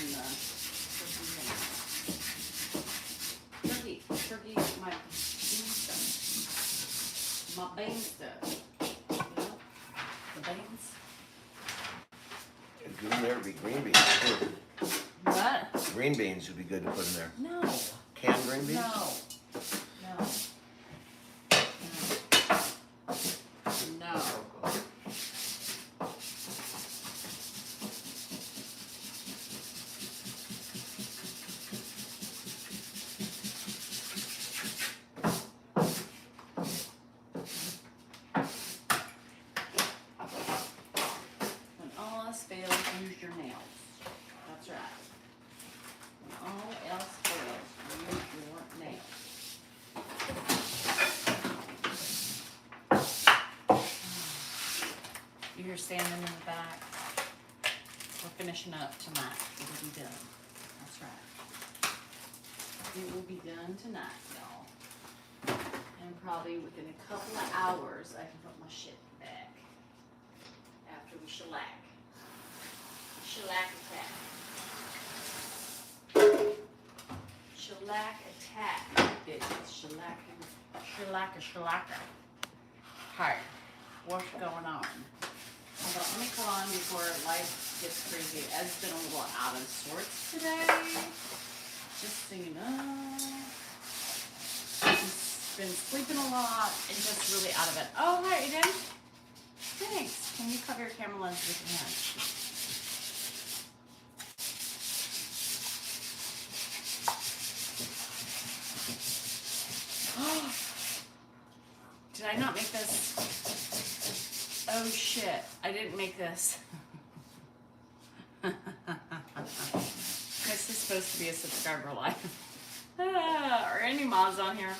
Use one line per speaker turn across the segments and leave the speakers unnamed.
and turkey, my bean stuff. My bean stuff. You know? The beans.
Good in there would be green beans too.
What?
Green beans would be good to put in there.
No.
Canned green beans?
No. No. No. When all else fails, use your nails. That's right. When all else fails, use your nails. You're standing in the back. We're finishing up tonight. It will be done. That's right. It will be done tonight, y'all. And probably within a couple of hours, I can put my shit back. After we shellac. Shellac attack. Shellac attack, bitches. Shellac. Hi. What's going on? Hold on, let me come on before life gets crazy. Ed's been a little out of sorts today. Just so you know. He's been sleeping a lot and just really out of it. Oh, hi, Aiden. Thanks. Can you cover your camera lens with your hand? Oh, did I not make this? Oh shit, I didn't make this. This is supposed to be a subscriber live. Are any mods on here?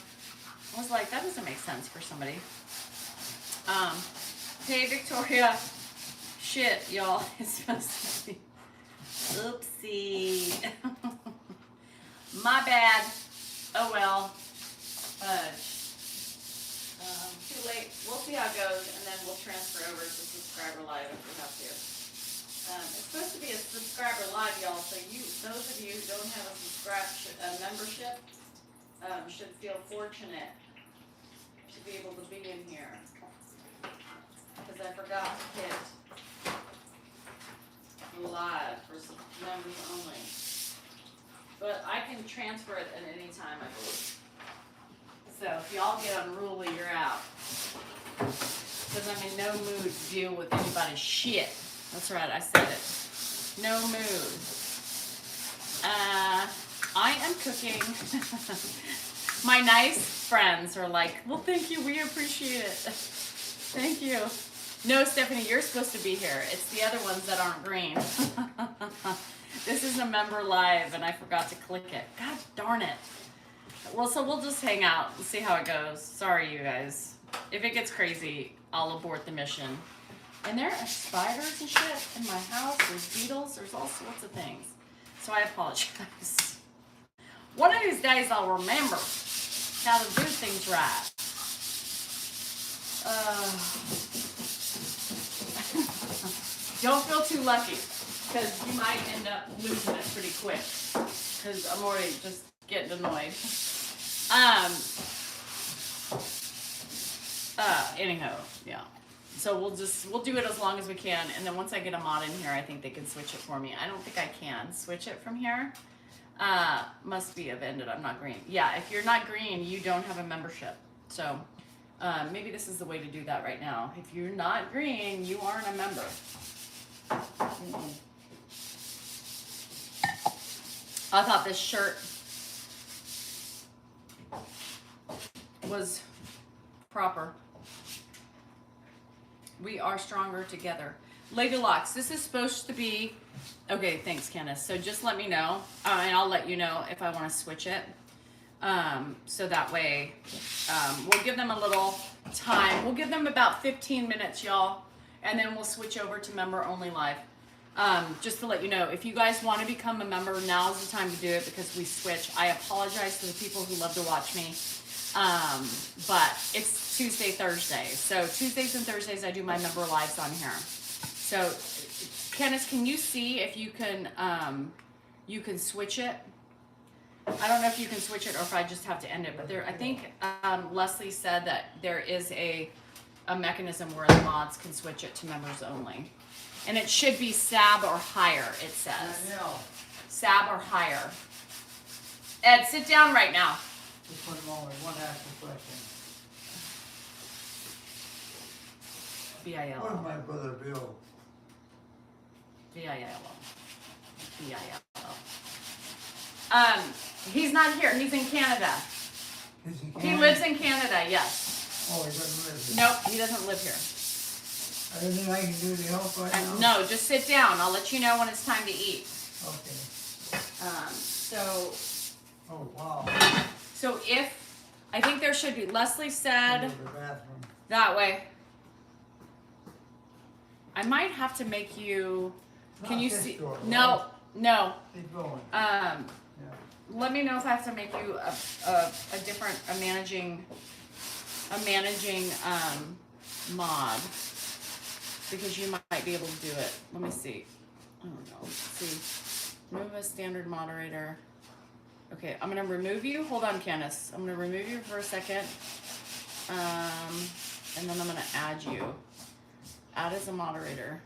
I was like, that doesn't make sense for somebody. Hey Victoria. Shit, y'all. It's supposed to be. Oopsie. My bad. Oh well. Too late. We'll see how it goes, and then we'll transfer over to subscriber live if we have to. It's supposed to be a subscriber live, y'all. So those of you who don't have a membership, should feel fortunate to be able to be in here. Because I forgot to hit live for members only. But I can transfer it at any time, I believe. So if y'all get unruly, you're out. Because I'm in no mood to deal with anybody's shit. That's right, I said it. No mood. I am cooking. My nice friends are like, well, thank you, we appreciate it. Thank you. No, Stephanie, you're supposed to be here. It's the other ones that aren't green. This is a member live, and I forgot to click it. God darn it. Well, so we'll just hang out and see how it goes. Sorry, you guys. If it gets crazy, I'll abort the mission. And there are spiders and shit in my house. There's beetles. There's all sorts of things. So I apologize. One of these days, I'll remember how to do things right. Don't feel too lucky, because you might end up losing it pretty quick. Because I'm already just getting annoyed. Anyhow, yeah. So we'll do it as long as we can, and then once I get a mod in here, I think they can switch it for me. I don't think I can switch it from here. Must be have ended. I'm not green. Yeah, if you're not green, you don't have a membership. So maybe this is the way to do that right now. If you're not green, you aren't a member. I thought this shirt was proper. We are stronger together. Lady Locks, this is supposed to be, okay, thanks Candace. So just let me know, and I'll let you know if I want to switch it. So that way, we'll give them a little time. We'll give them about 15 minutes, y'all, and then we'll switch over to member only live. Just to let you know, if you guys want to become a member, now's the time to do it because we switch. I apologize to the people who love to watch me. But it's Tuesday, Thursday. So Tuesdays and Thursdays, I do my member lives on here. So Kenneth, can you see if you can, you can switch it. I don't know if you can switch it or if I just have to end it, but there, I think Leslie said that there is a mechanism where the mods can switch it to members only. And it should be SAB or higher, it says.
Danielle,
SAB or higher. Ed, sit down right now.
just one moment, I want to ask a question.
B-I-L-O.
Where's my brother Bill?
B-I-L-O. B-I-L-O. He's not here. He's in Canada.
Is he
He
Canadian?
lives in Canada, yes.
Oh, he doesn't live here.
Nope, he doesn't live here.
Anything I can do to help right now?
No, just sit down. I'll let you know when it's time to eat.
Okay.
So
Oh, wow.
if, I think there should be, Leslie
Go
said,
to the bathroom.
that way. I might have to make you, can
Not
you
this
see?
door,
No, no.
Keep going.
Yeah.
Yeah.
Let me know if I have to make you a different, a managing mod, because you might be able to do it. Let me see. I don't know. Let's see. Remove a standard moderator. Okay, I'm gonna remove you. Hold on, Candace. I'm gonna remove you for a second. And then I'm gonna add you. Add as a moderator.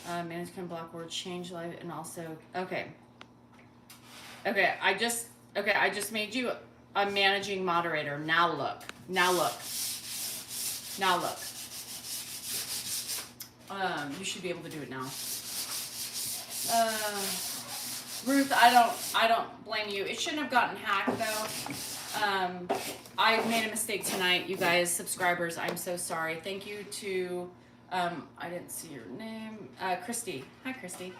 Manage can block words, change live, and also okay. Okay, I just made you a managing moderator. Now look. Now look. Now look. You should be able to do it now. Ruth, I don't blame you. It shouldn't have gotten hacked though. I made a mistake tonight, you guys, subscribers. I'm so sorry. Thank you to I didn't see your name. Christy. Hi, Christy.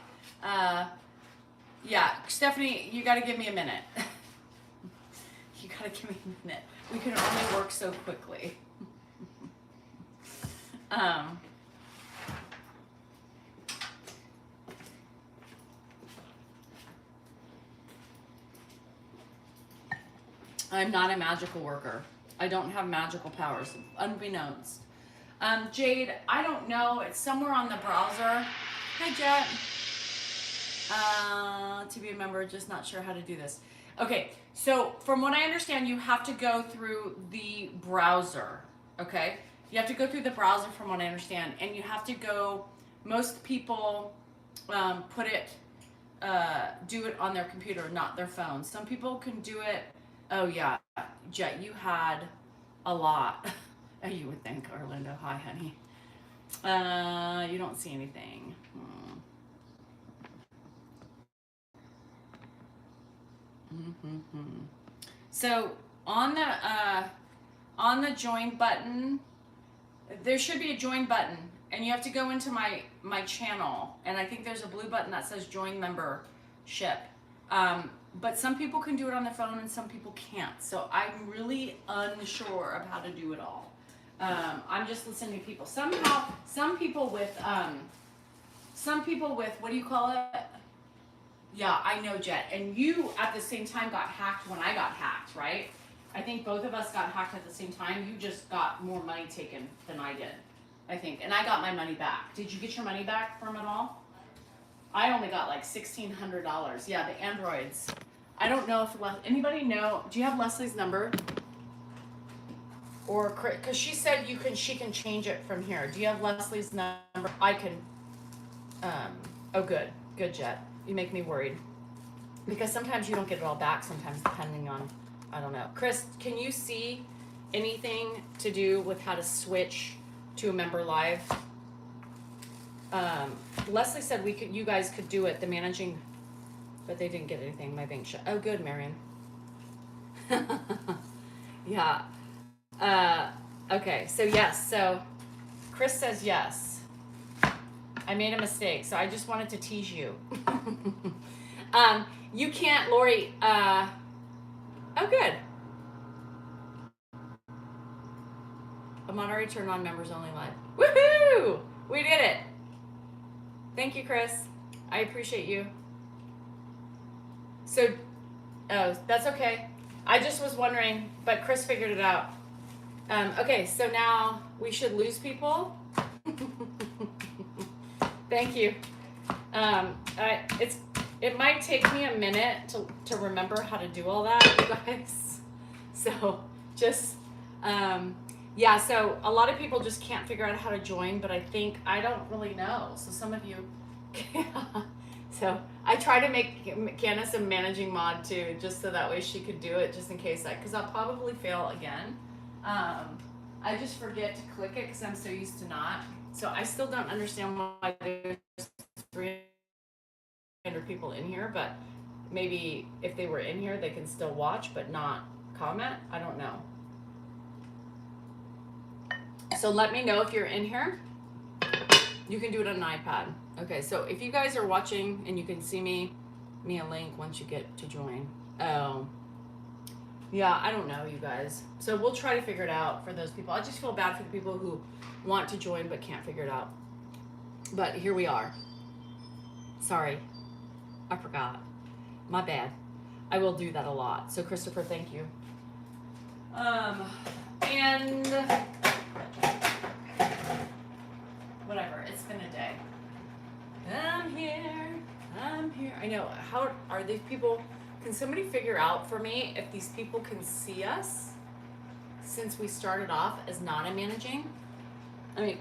Yeah, Stephanie, you gotta give me a minute. You gotta give me a minute. We can only work so quickly. I'm not a magical worker. I don't have magical powers, unbeknownst. Jade, I don't know. It's somewhere on the browser. Hi, Jet. To be a member, just not sure how to do this. Okay, so from what I understand, you have to go through the browser, okay? You have to go through the browser from what I understand, and you have to go, most people do it on their computer, not their phone. Some people can do it, oh yeah, Jet, you had a lot. You would think, Orlando, hi honey. You don't see anything. So on the join button, there should be a join button, and you have to go into my channel, and I think there's a blue button that says join membership. But some people can do it on their phone and some people can't. So I'm really unsure of how to do it all. I'm just listening to people. Somehow, some people with what do you call it? Yeah, I know, Jet. And you at the same time got hacked when I got hacked, right? I think both of us got hacked at the same time. You just got more money taken than I did, I think. And I got my money back. Did you get your money back from it all? I only got like $1,600. Yeah, the Androids. I don't know if anybody know. Do you have Leslie's number? Or because she said she can change it from here. Do you have Leslie's number? I can. Oh, good, Jet. You make me worried because sometimes you don't get it all back. Sometimes depending on, I don't know. Chris, can you see anything to do with how to switch to a member live? Leslie said you guys could do it. The managing, but they didn't get anything. My bank shut. Oh, good, Marion. Yeah. Okay. So yes. So Chris says yes. I made a mistake, so I just wanted to tease you. You can't, Lori. Oh, good. A moderator turned on members only live. Woohoo! We did it. Thank you, Chris. I appreciate you. So, oh, that's okay. I just was wondering, but Chris figured it out. Okay, so now we should lose people. Thank you. It might take me a minute to remember how to do all that, you guys. So just, yeah, so a lot of people just can't figure out how to join, but I don't really know. So some of you, so I try to make Candace a managing mod too, just so that way she could do it, just in case because I'll probably fail again. I just forget to click it because I'm so used to not. So I still don't understand why there's 300 people in here, but maybe if they were in here, they can still watch but not comment. I don't know. So let me know if you're in here. You can do it on an iPad. Okay, so if you guys are watching and you can see me a link once you get to join. Oh, yeah, I don't know, you guys. So we'll try to figure it out for those people. I just feel bad for the people who want to join but can't figure it out. But here we are. Sorry, I forgot. My bad. I will do that a lot. So Christopher, thank you. And whatever, it's been a day. I'm here. I know. How are these people? Can somebody figure out for me if these people can see us since we started off as not a managing? I mean,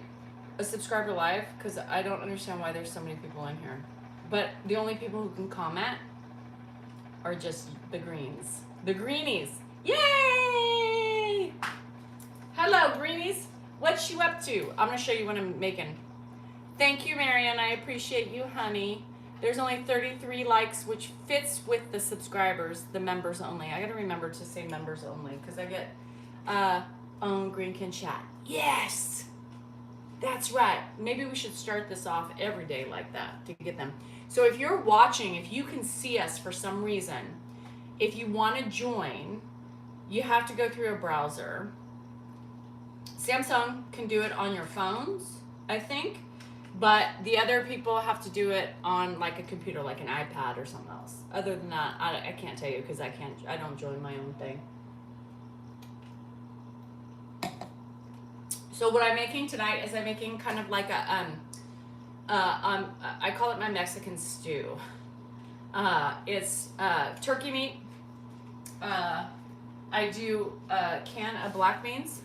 a subscriber live, because I don't understand why there's so many people in here. But the only people who can comment are just the greens. The greenies. Yay! Hello, greenies. What you up to? I'm going to show you what I'm making. Thank you, Marian. I appreciate you, honey. There's only 33 likes, which fits with the subscribers, the members only. I got to remember to say members only because I get green can chat. Yes! That's right. Maybe we should start this off every day like that to get them. So if you're watching, if you can see us for some reason, if you want to join, you have to go through a browser. Samsung can do it on your phones, I think, but the other people have to do it on like a computer, like an iPad or something else. Other than that, I can't tell you because I don't join my own thing. So what I'm making tonight is I'm making kind of like a I call it my Mexican stew. It's turkey meat. I do a can of black beans.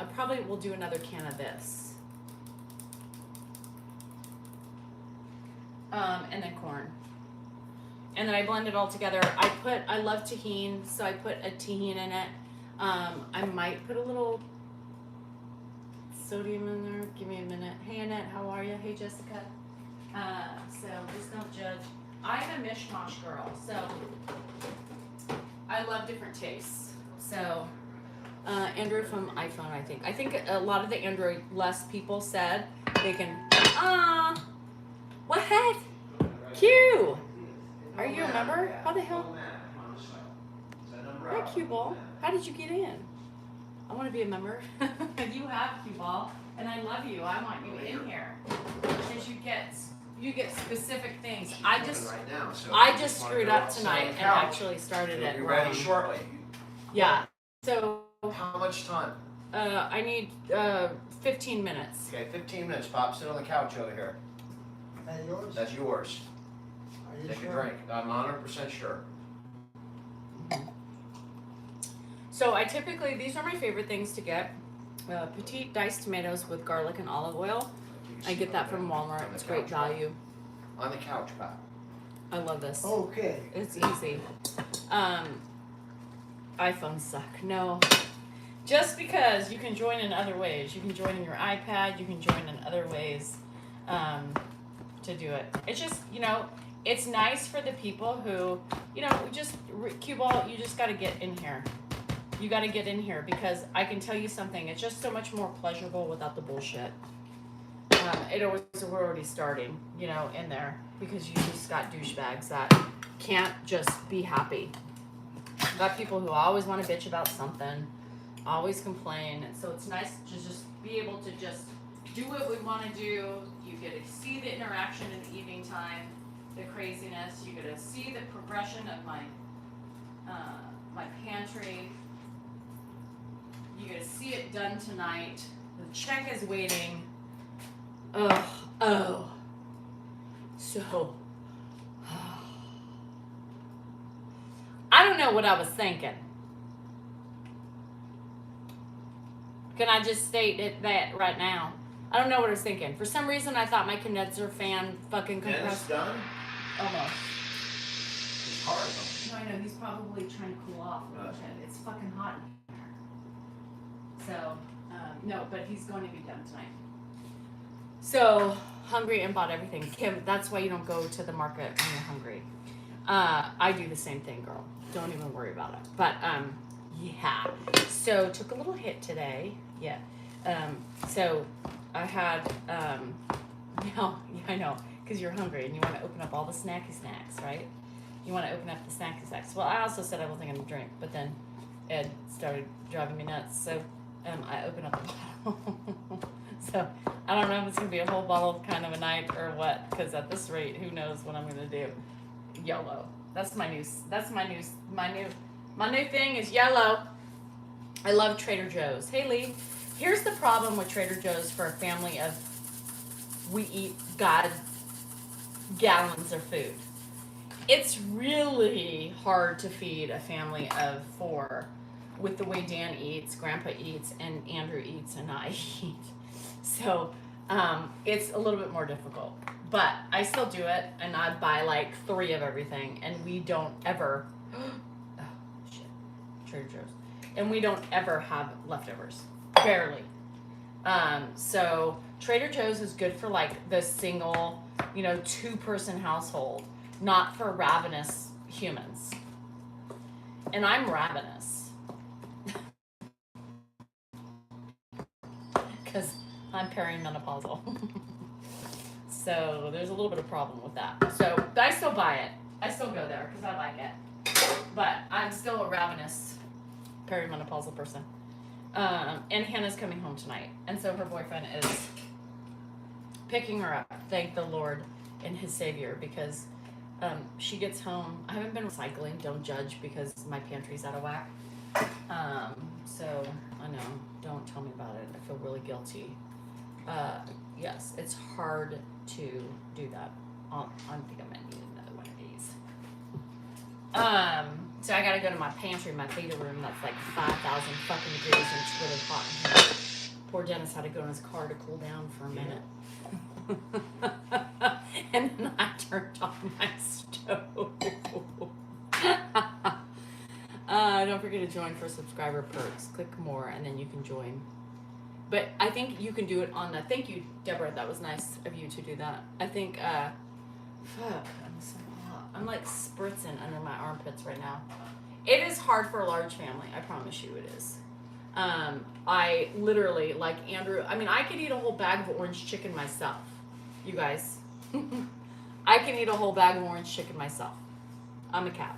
I probably will do another can of this. And then corn. And then I blend it all together. I love tahini, so I put a tahini in it. I might put a little sodium in there. Give me a minute. Hey Annette, how are you? Hey Jessica. So just don't judge. I'm a mishmash girl, so I love different tastes. So Android from iPhone, I think. I think a lot of the Android less people said they can. What? Q. Are you a member? How the hell? Hi, Q Ball. How did you get in? I want to be a member. You have Q Ball, and I love you. I want you in here because you get specific things. I just screwed up tonight and actually started it.
You'll be ready shortly.
Yeah. So.
How much time?
I need 15 minutes.
Okay, 15 minutes, Pop. Sit on the couch over here.
Is that yours?
That's yours.
Are you
Take
sure?
a drink. I'm 100% sure.
So I typically, these are my favorite things to get. Petite diced tomatoes with garlic and olive oil. I get that from Walmart. It's great value.
On the couch, Pop.
I love this.
Okay.
It's easy. iPhones suck. No. Just because you can join in other ways. You can join in your iPad. You can join in other ways to do it. It's just, it's nice for the people who, cue ball, you just got to get in here. You got to get in here because I can tell you something. It's just so much more pleasurable without the bullshit. We're already starting, in there because you just got douchebags that can't just be happy. You got people who always want to bitch about something, always complain. And so it's nice to just be able to just do what we want to do. You get to see the interaction in the evening time, the craziness. You get to see the progression of my pantry. You get to see it done tonight. The check is waiting. Oh. So, I don't know what I was thinking. Can I just state that right now? I don't know what I was thinking. For some reason, I thought my condenser fan fucking
Dennis
compressed.
done?
Almost.
It's hard though.
No, I know. He's probably trying to cool off a little
Gotcha.
bit. It's fucking hot in here. So, no, but he's going to be done tonight. So, hungry and bought everything. Kim, that's why you don't go to the market when you're hungry. I do the same thing, girl. Don't even worry about it. But, yeah. So, took a little hit today. Yeah. So, I had, yeah, I know, because you're hungry and you want to open up all the snacky snacks, right? You want to open up the snacky snacks. Well, I also said I wasn't going to drink, but then Ed started driving me nuts. So, I opened up the bottle. So, I don't know if it's going to be a whole bottle kind of a night or what, because at this rate, who knows what I'm going to do. YOLO. That's my new thing is YOLO. I love Trader Joe's. Hey, Lee. Here's the problem with Trader Joe's for a family of we eat gallons of food. It's really hard to feed a family of 4 with the way Dan eats, Grandpa eats, and Andrew eats, and I eat. So it's a little bit more difficult. But I still do it, and I buy like 3 of everything, and we don't ever, oh shit, Trader Joe's. And we don't ever have leftovers. Barely. So Trader Joe's is good for like the single, 2-person household, not for ravenous humans. And I'm ravenous. Because I'm perimenopausal. So there's a little bit of problem with that. So, but I still buy it. I still go there because I like it. But I'm still a ravenous perimenopausal person. And Hannah's coming home tonight. And so her boyfriend is picking her up. Thank the Lord and his Savior, because she gets home. I haven't been recycling. Don't judge because my pantry's out of whack. So I know. Don't tell me about it. I feel really guilty. Yes, it's hard to do that. I think I might need another one of these. So I gotta go to my pantry, my theater room that's like 5,000 fucking degrees and it's really hot in here. Poor Dennis had to go in his car to cool down for a minute. And then I turned on my stove. Don't forget to join for subscriber perks. Click more and then you can join. But I think you can do it on the, thank you, Deborah, that was nice of you to do that. I think, fuck, I'm so hot. I'm like spritzing under my armpits right now. It is hard for a large family, I promise you it is. I literally, like Andrew, I could eat a whole bag of orange chicken myself, you guys. I can eat a whole bag of orange chicken myself. I'm a cow.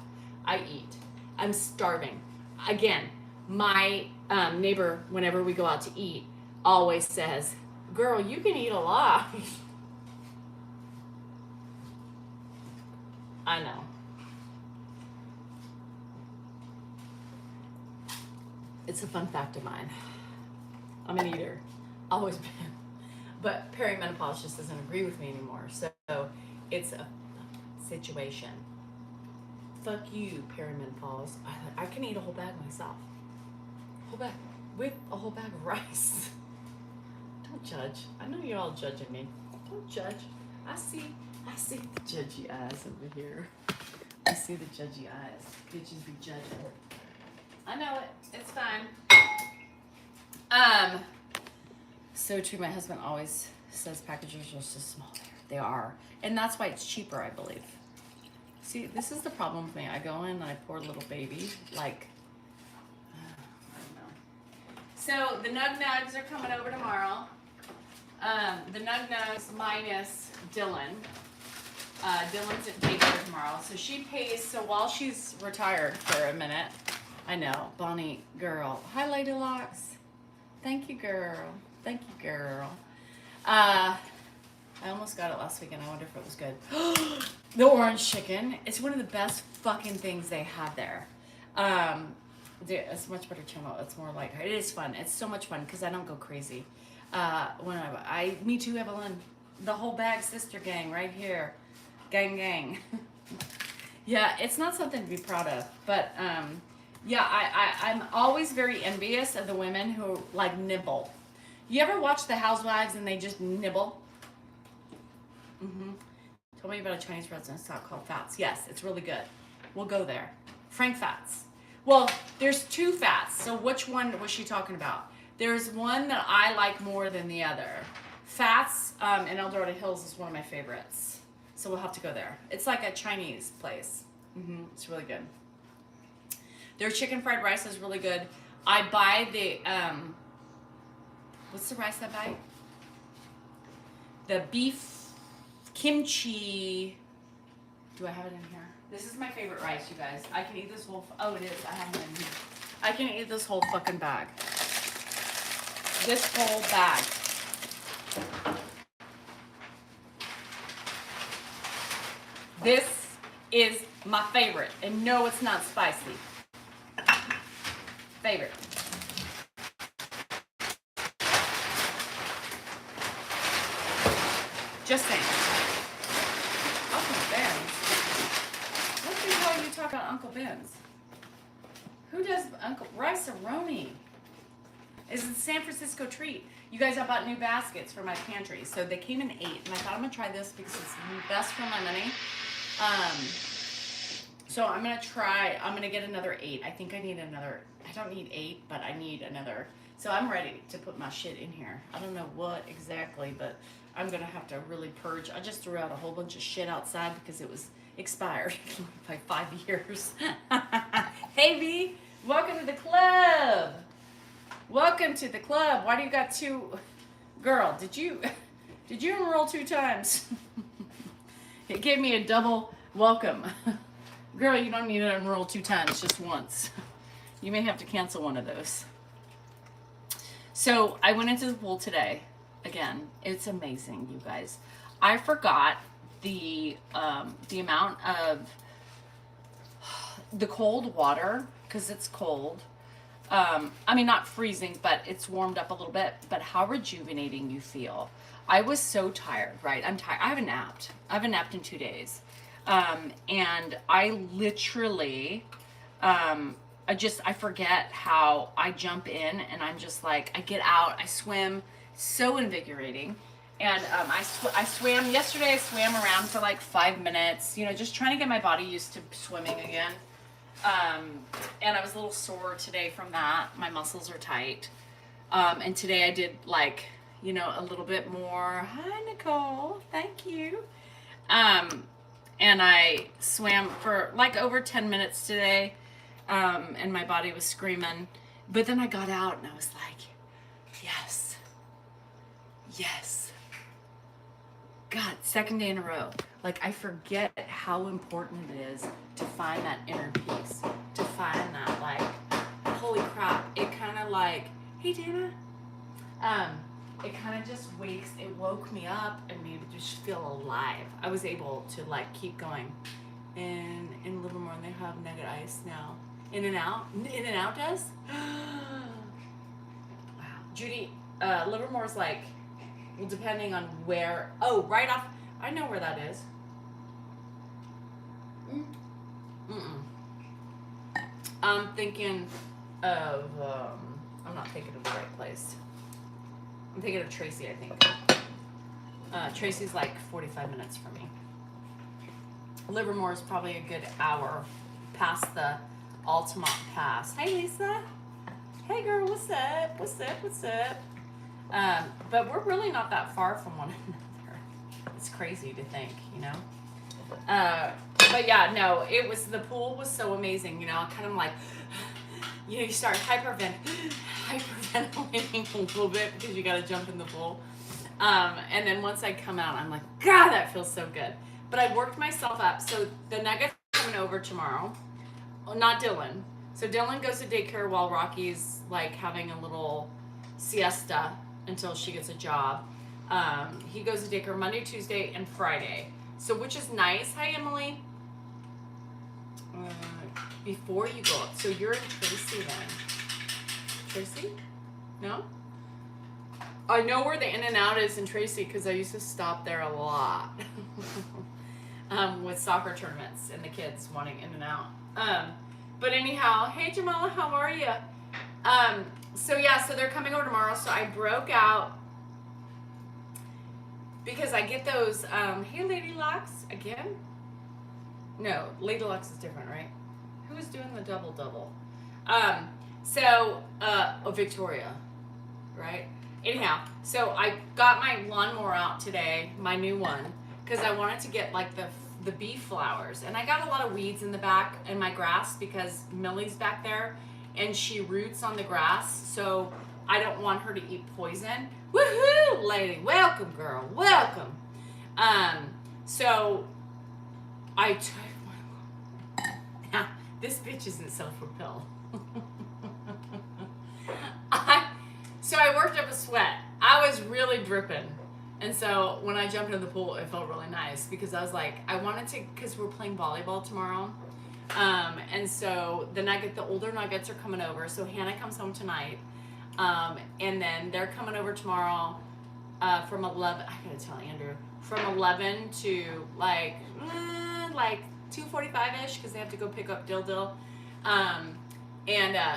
I eat. I'm starving. Again, my neighbor, whenever we go out to eat, always says, girl, you can eat a lot. I know. It's a fun fact of mine. I'm an eater. Always been. But perimenopause just doesn't agree with me anymore. So it's a situation. Fuck you, perimenopause. I can eat a whole bag myself. Whole bag. With a whole bag of rice. Don't judge. I know you're all judging me. Don't judge. I see the judgy eyes over here. I see the judgy eyes. Bitches be judging. I know it. It's fine. So true. My husband always says packages are just small. They are. And that's why it's cheaper, I believe. See, this is the problem with me. I go in and I pour little baby, like, I don't know. So the Nug Nugs are coming over tomorrow. The Nug Nugs minus Dylan. Dylan's at daycare tomorrow. So she pays, so while she's retired for a minute, I know, Bonnie, girl. Hi, Lady Locks. Thank you, girl. Thank you, girl. I almost got it last weekend. I wonder if it was good. The orange chicken. It's one of the best fucking things they have there. It's a much better channel. It's more like, it is fun. It's so much fun because I don't go crazy. Me too, Evelyn. The whole bag sister gang right here. Gang, gang. Yeah, it's not something to be proud of, but yeah, I'm always very envious of the women who like nibble. You ever watch The Housewives and they just nibble? Mm-hmm. Told me about a Chinese restaurant called Fats. Yes, it's really good. We'll go there. Frank Fats. Well, there's two Fats. So which one was she talking about? There's one that I like more than the other. Fats in El Dorado Hills is one of my favorites. So we'll have to go there. It's like a Chinese place. Mm-hmm. It's really good. Their chicken fried rice is really good. I buy the, what's the rice I buy? The beef kimchi. Do I have it in here? This is my favorite rice, you guys. I can eat this whole, oh it is, I have it in here. I can eat this whole fucking bag. This whole bag. This is my favorite. And no, it's not spicy. Favorite. Just saying. Uncle Ben's. What the hell are you talking about Uncle Ben's? Who does Uncle Rice-A-Roni? It's a San Francisco treat. You guys, I bought new baskets for my pantry. So they came in 8, and I thought I'm gonna try this because it's best for my money. So I'm gonna get another 8. I think I need another, I don't need 8, but I need another. So I'm ready to put my shit in here. I don't know what exactly, but I'm gonna have to really purge. I just threw out a whole bunch of shit outside because it was expired by 5 years. Hey V, welcome to the club. Welcome to the club. Why do you got 2? Girl, did you enroll 2 times? It gave me a double welcome. Girl, you don't need to enroll 2 times, just once. You may have to cancel one of those. So I went into the pool today. Again, it's amazing, you guys. I forgot the amount of the cold water, because it's cold. I mean, not freezing, but it's warmed up a little bit, but how rejuvenating you feel. I was so tired, right? I'm tired. I haven't napped in 2 days. And I literally, I forget how I jump in and I'm just like, I get out, I swim, so invigorating. And I swam, yesterday I swam around for like 5 minutes, you know, just trying to get my body used to swimming again. And I was a little sore today from that. My muscles are tight. And today I did like, you know, a little bit more. Hi, Nicole. Thank you. And I swam for like over 10 minutes today. And my body was screaming. But then I got out and I was like, yes. Yes. God, 2nd day in a row. Like, I forget how important it is to find that inner peace. To find that, like, holy crap. It kind of like, hey, Dana. It kind of just it woke me up and made me just feel alive. I was able to, like, keep going. And in Livermore, they have nugget ice now. In-N-Out? In-N-Out does? Wow. Judy, Livermore's like, well, depending on where, oh, right off, I know where that is. I'm thinking of, I'm not thinking of the right place. I'm thinking of Tracy, I think. Tracy's like 45 minutes from me. Livermore is probably a good hour past the Altamont Pass. Hey, Lisa. Hey, girl, what's up? What's up? What's up? But we're really not that far from one another. It's crazy to think, you know? But yeah, no, the pool was so amazing, you know, kind of like, you know, you start hyperventilating a little bit because you got to jump in the pool. And then once I come out, I'm like, God, that feels so good. But I worked myself up. So the Nuggets are coming over tomorrow. Well, not Dylan. So Dylan goes to daycare while Rocky's like having a little siesta until she gets a job. He goes to daycare Monday, Tuesday, and Friday. So which is nice. Hi, Emily. Before you go up. So you're in Tracy then. Tracy? No? I know where the In-N-Out is in Tracy because I used to stop there a lot. with soccer tournaments and the kids wanting in and out. But anyhow, hey Jamala, how are you? So yeah, so they're coming over tomorrow. So I broke out because I get those. Hey Lady Lux again. No, Lady Lux is different, right? Who is doing the double? Victoria, right? Anyhow, so I got my lawnmower out today, my new one, because I wanted to get like the bee flowers, and I got a lot of weeds in the back and my grass because Millie's back there, and she roots on the grass, so I don't want her to eat poison. Woohoo, lady! Welcome, girl. Welcome. So I took my now this bitch isn't self-propelled. So I worked up a sweat. I was really dripping. And so when I jumped in the pool, it felt really nice because I was like, I wanted to, because we're playing volleyball tomorrow. And so the older Nuggets are coming over. So Hannah comes home tonight. And then they're coming over tomorrow from 11, I gotta tell Andrew, from 11 to like 2:45-ish because they have to go pick up Dill.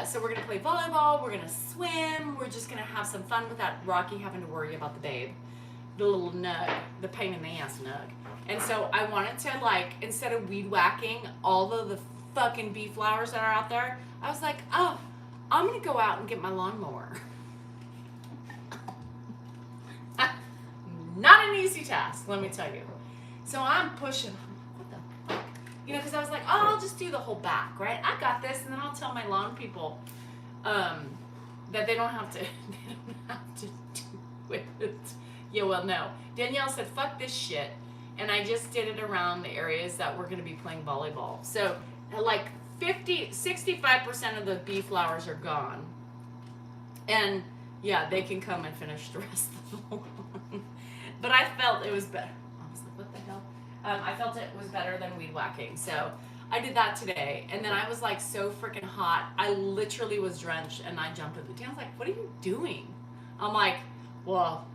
So we're gonna play volleyball, we're gonna swim, we're just gonna have some fun without Rocky having to worry about the babe, the little nug, the pain in the ass nug. And so I wanted to, like, instead of weed whacking all of the fucking bee flowers that are out there, I was like, oh, I'm gonna go out and get my lawnmower. Not an easy task, let me tell you. So I'm pushing. Because I was like, oh, I'll just do the whole back, right? I got this, and then I'll tell my lawn people that they don't have to do it. Yeah, well, no. Danielle said, fuck this shit, and I just did it around the areas that we're going to be playing volleyball. So, like 65% of the bee flowers are gone, and yeah, they can come and finish the rest of the lawn. But I felt it was better. I was like, what the hell? I felt it was better than weed whacking. So I did that today. And then I was like so freaking hot. I literally was drenched and I jumped in the tank. I was like, what are you doing? I'm like, well,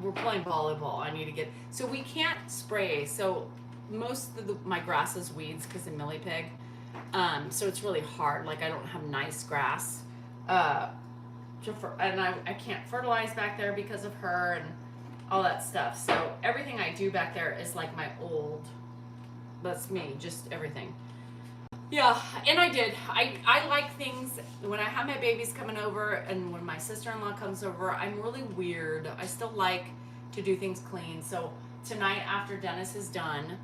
we're playing volleyball. I need to get, so we can't spray. So most of my grass is weeds because of Millie Pig. So it's really hard. Like I don't have nice grass. And I can't fertilize back there because of her and all that stuff. So everything I do back there is like my old, that's me, just everything. Yeah, and I did. I like things, when I have my babies coming over and when my sister-in-law comes over, I'm really weird. I still like to do things clean. So tonight after Dennis is done,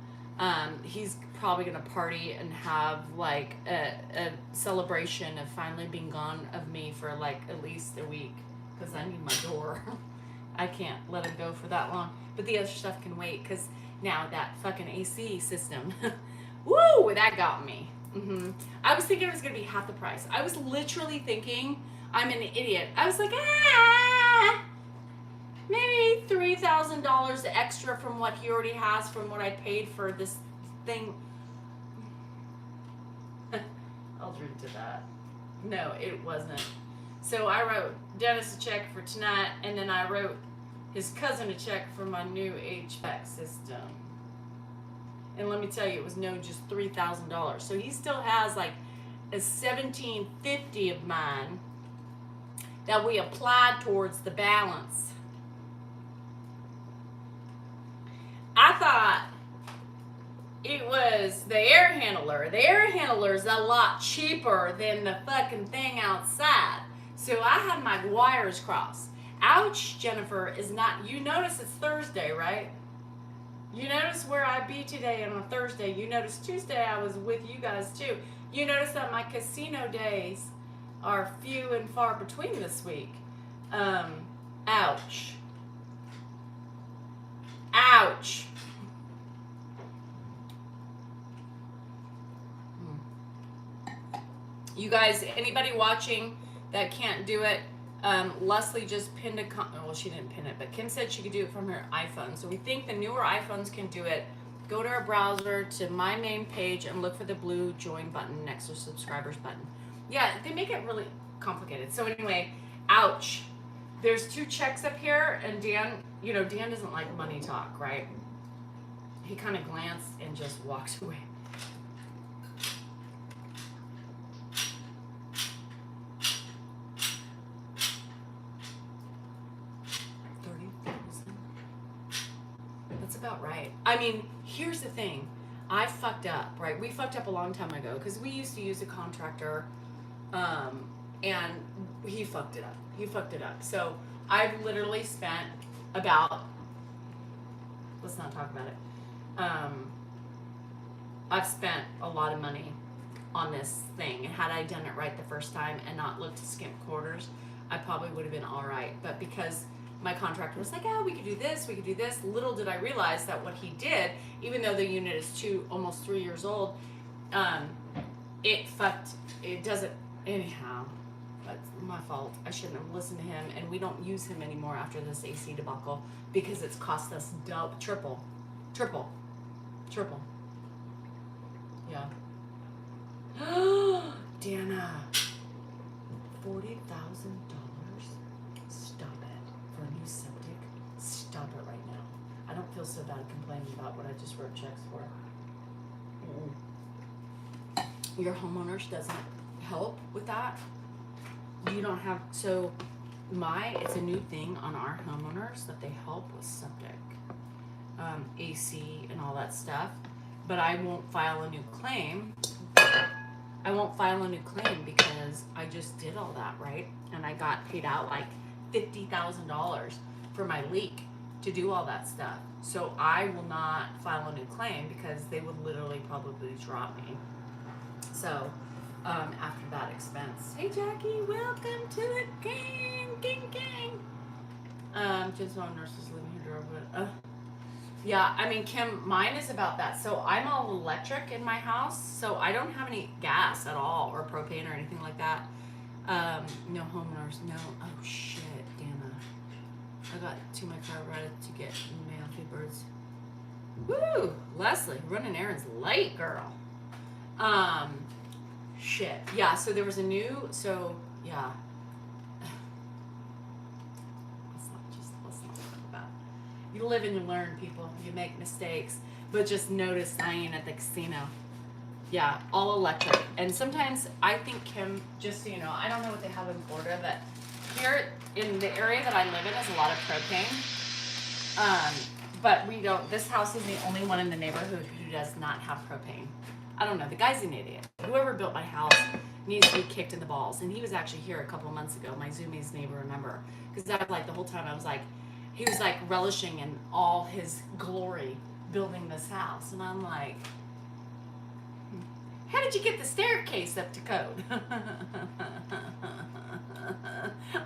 he's probably gonna party and have like a celebration of finally being gone of me for like at least a week because I need my door. I can't let him go for that long. But the other stuff can wait because now that fucking AC system, woo, that got me. I was thinking it was going to be half the price. I was literally thinking, I'm an idiot. I was like, maybe $3,000 extra from what he already has from what I paid for this thing. I'll drink to that. No, it wasn't. So I wrote Dennis a check for tonight, and then I wrote his cousin a check for my new HVAC system. And let me tell you, it was just $3,000. So he still has like a $1,750 of mine that we applied towards the balance. I thought it was the air handler. The air handler is a lot cheaper than the fucking thing outside. So I had my wires crossed. Ouch, Jennifer, is not, you notice it's Thursday, right? You notice where I be today on a Thursday. You notice Tuesday I was with you guys too. You notice that my casino days are few and far between this week. Ouch. Ouch. You guys, anybody watching that can't do it, Leslie just pinned well, she didn't pin it, but Kim said she could do it from her iPhone. So we think the newer iPhones can do it. Go to our browser, to my main page, and look for the blue join button next to subscribers button. Yeah, they make it really complicated. So anyway, ouch. There's 2 checks up here, and Dan, Dan doesn't like money talk, right? He kind of glanced and just walked away. That's about right. I mean, here's the thing. I fucked up, right? We fucked up a long time ago because we used to use a contractor, and he fucked it up. He fucked it up. So I've literally spent about, let's not talk about it. I've spent a lot of money on this thing, and had I done it right the first time and not looked skimp quarters, I probably would have been all right. But because my contractor was like, oh, we could do this, little did I realize that what he did, even though the unit is almost 3 years old, it doesn't, anyhow, that's my fault. I shouldn't have listened to him, and we don't use him anymore after this AC debacle because it's cost us triple. Yeah. Dana, $40,000. Stop it for a new septic. Stop it right now. I don't feel so bad complaining about what I just wrote checks for. Your homeowners doesn't help with that. You don't have it's a new thing on our homeowners that they help with septic, AC and all that stuff. But I won't file a new claim. Because I just did all that, right? And I got paid out like $50,000 for my leak to do all that stuff. So I will not file a new claim because they would literally probably drop me. So after that expense. Hey Jackie, welcome to the gang. Just one nurses living here drove. Yeah, I mean, Kim, mine is about that. So I'm all electric in my house, so I don't have any gas at all or propane or anything like that. No homeowners, no. Oh shit, Dana. I got to my car right to get mail feed birds. Woo! Leslie, running errands late, girl. Shit. Yeah, so there was a new, yeah. Let's not talk about it. You live and you learn, people. You make mistakes. But just notice I ain't at the casino. Yeah, all electric. And sometimes I think, Kim, just so you know, I don't know what they have in Florida, but here in the area that I live in is a lot of propane. But we don't, this house is the only one in the neighborhood who does not have propane. I don't know, the guy's an idiot. Whoever built my house needs to be kicked in the balls. And he was actually here a couple months ago, my Zoomies neighbor, remember. Because I was like, the whole time I was like, he was like relishing in all his glory building this house. And I'm like, how did you get the staircase up to code?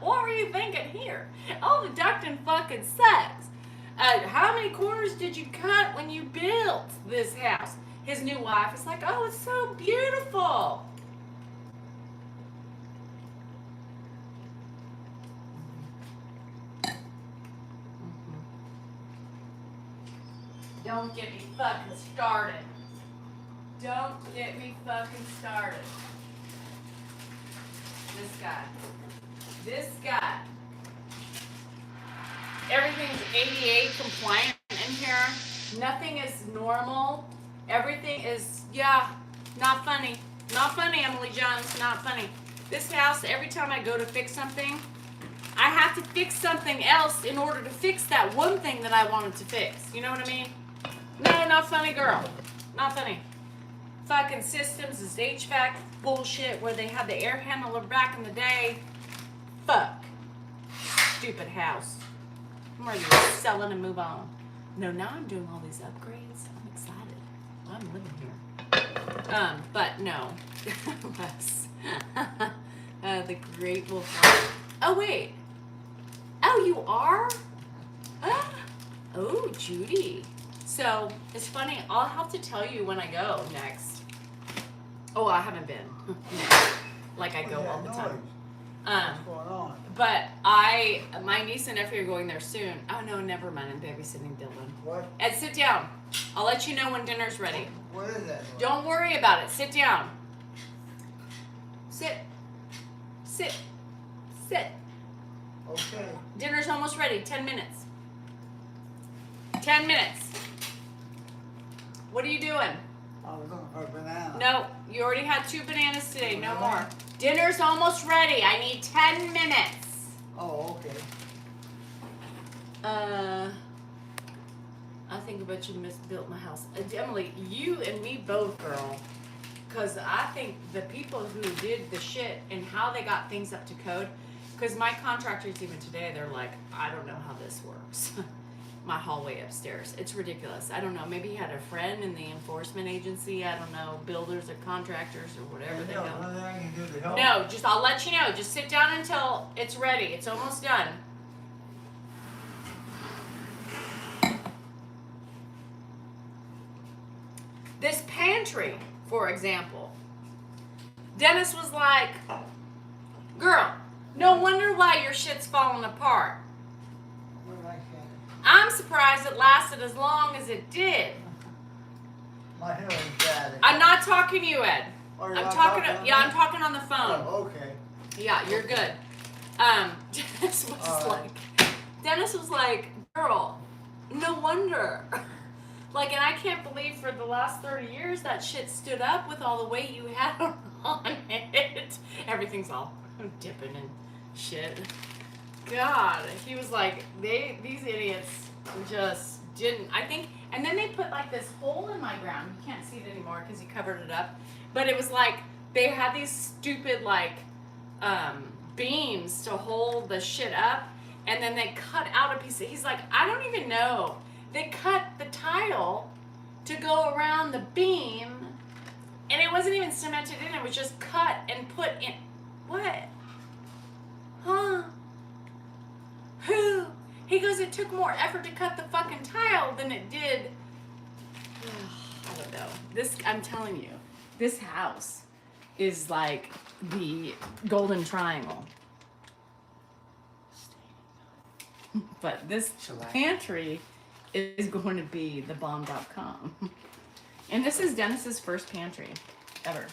What were you thinking here? Oh, the ducting fucking sucks. How many corners did you cut when you built this house? His new wife is like, oh, it's so beautiful. Don't get me fucking started. Don't get me fucking started. This guy. Everything's ADA compliant in here. Nothing is normal. Everything is, not funny. Not funny, Emily Jones, not funny. This house, every time I go to fix something, I have to fix something else in order to fix that one thing that I wanted to fix. You know what I mean? No, not funny, girl. Not funny. Fucking systems is HVAC bullshit where they had the air handler back in the day. Fuck. Stupid house. I'm ready to sell it and move on. No, now I'm doing all these upgrades. I'm excited. I'm living here. But no. Less. The Great Wolf. Oh, wait. Oh, you are? Oh, Judy. So, it's funny. I'll have to tell you when I go next. Oh, I haven't been. Like I go all the time.
What's going on?
But my niece and nephew are going there soon. Oh, no, never mind. I'm babysitting Dylan.
What?
Ed, sit down. I'll let you know when dinner's ready.
What is that?
Don't worry about it. Sit down. Sit. Sit. Sit.
Okay.
Dinner's almost ready. 10 minutes. 10 minutes. What are you doing?
I was looking for a banana.
No, you already had 2 bananas today. No
Really?
more. Dinner's almost ready. I need 10 minutes.
Oh, okay.
I think about you misbuilt my house. Emily, you and me both, girl. Because I think the people who did the shit and how they got things up to code, because my contractors even today, they're like, I don't know how this works. My hallway upstairs. It's ridiculous. I don't know. Maybe he had a friend in the enforcement agency. I don't know. Builders or contractors or whatever they know.
Nothing I can do to help.
No, just I'll let you know. Just sit down until it's ready. It's almost done. This pantry, for example, Dennis was like, girl, no wonder why your shit's falling apart.
What did I say?
I'm surprised it lasted as long as it did.
My hair is bad.
I'm not talking to you, Ed.
Oh, you're
I'm
not
talking
talking
to,
to
yeah,
me?
I'm talking on the phone.
Oh, okay.
Yeah, you're good. Dennis was
All right.
Dennis was like, girl, no wonder. Like, and I can't believe for the last 30 years that shit stood up with all the weight you had on it. Everything's all dipping and shit. God, he was like, these idiots just didn't, I think, and then they put like this hole in my ground. You can't see it anymore because he covered it up. But it was like, they had these stupid like beams to hold the shit up. And then they cut out a piece of, he's like, I don't even know. They cut the tile to go around the beam, and it wasn't even cemented in. It was just cut and put in. What? Huh? Who? He goes, it took more effort to cut the fucking tile than it did. I don't know. This, I'm telling you, this house is like the golden triangle. But this pantry is going to be the bomb.com. And this is Dennis's first pantry ever.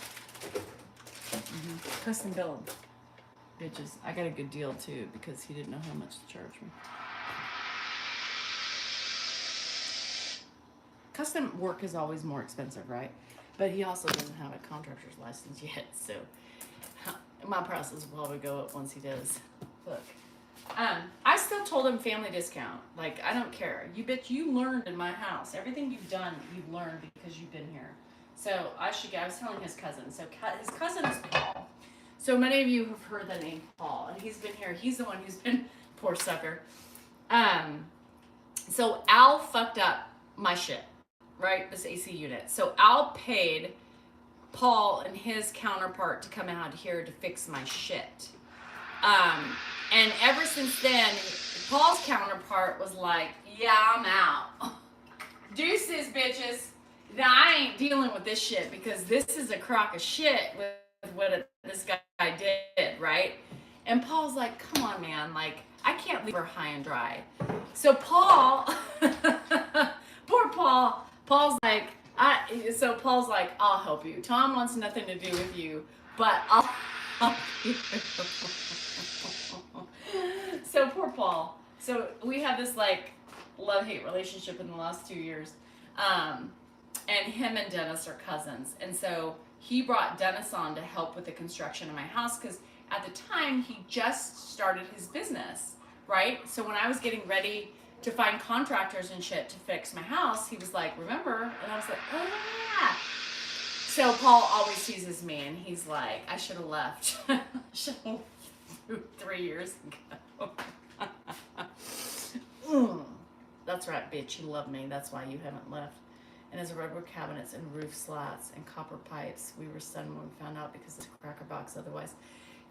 Custom build. Bitches. I got a good deal too because he didn't know how much to charge me. Custom work is always more expensive, right? But he also doesn't have a contractor's license yet, so my process will probably go up once he does. Look. I still told him family discount. Like, I don't care. You bitch, you learned in my house. Everything you've done, you've learned because you've been here. So I was telling his cousin. So his cousin is Paul. So many of you have heard the name Paul, and he's been here. He's the one who's been, poor sucker. So Al fucked up my shit, right? This AC unit. So Al paid Paul and his counterpart to come out here to fix my shit. And ever since then, Paul's counterpart was like, yeah, I'm out. Deuces, bitches. Now, I ain't dealing with this shit because this is a crock of shit with what this guy did, right? And Paul's like, come on, man. Like, I can't leave her high and dry. So Paul, poor Paul, Paul's like, I'll help you. Tom wants nothing to do with you, but I'll help you. So poor Paul. So we have this like love-hate relationship in the last 2 years. And him and Dennis are cousins. And so he brought Dennis on to help with the construction of my house because at the time he just started his business, right? So when I was getting ready to find contractors and shit to fix my house, he was like, remember? And I was like, oh yeah. So Paul always teases me and he's like, I should have left. 3 years ago. That's right, bitch. You love me. That's why you haven't left. And his redwood cabinets and roof slats and copper pipes. We were stunned when we found out because it's a cracker box otherwise.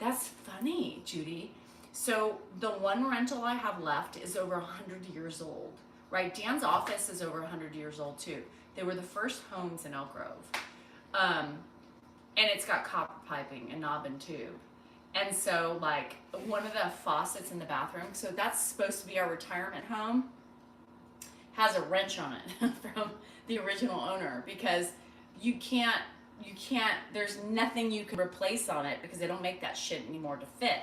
That's funny, Judy. So the one rental I have left is over 100 years old, right? Dan's office is over 100 years old too. They were the first homes in Elk Grove. And it's got copper piping and knob and tube. And so like one of the faucets in the bathroom, so that's supposed to be our retirement home, has a wrench on it from the original owner because you can't, there's nothing you can replace on it because they don't make that shit anymore to fit.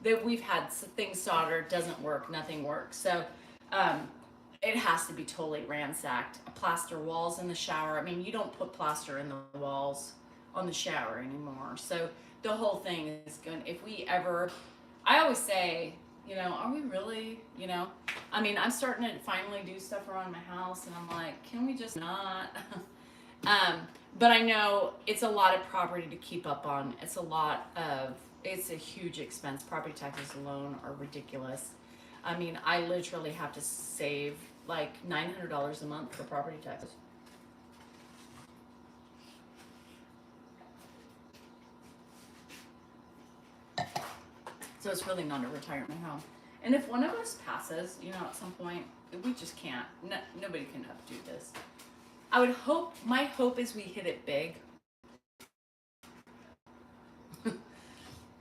That we've had things soldered, doesn't work, nothing works. So it has to be totally ransacked. Plaster walls in the shower. I mean, you don't put plaster in the walls on the shower anymore. So the whole thing is going, if we ever, I always say, you know, are we really, you know, I mean, I'm starting to finally do stuff around my house and I'm like, can we just not? But I know it's a lot of property to keep up on. It's a huge expense. Property taxes alone are ridiculous. I mean, I literally have to save like $900 a month for property taxes. So it's really not a retirement home. And if one of us passes, you know, at some point, we just can't. No, nobody can updo this. I would hope, my hope is we hit it big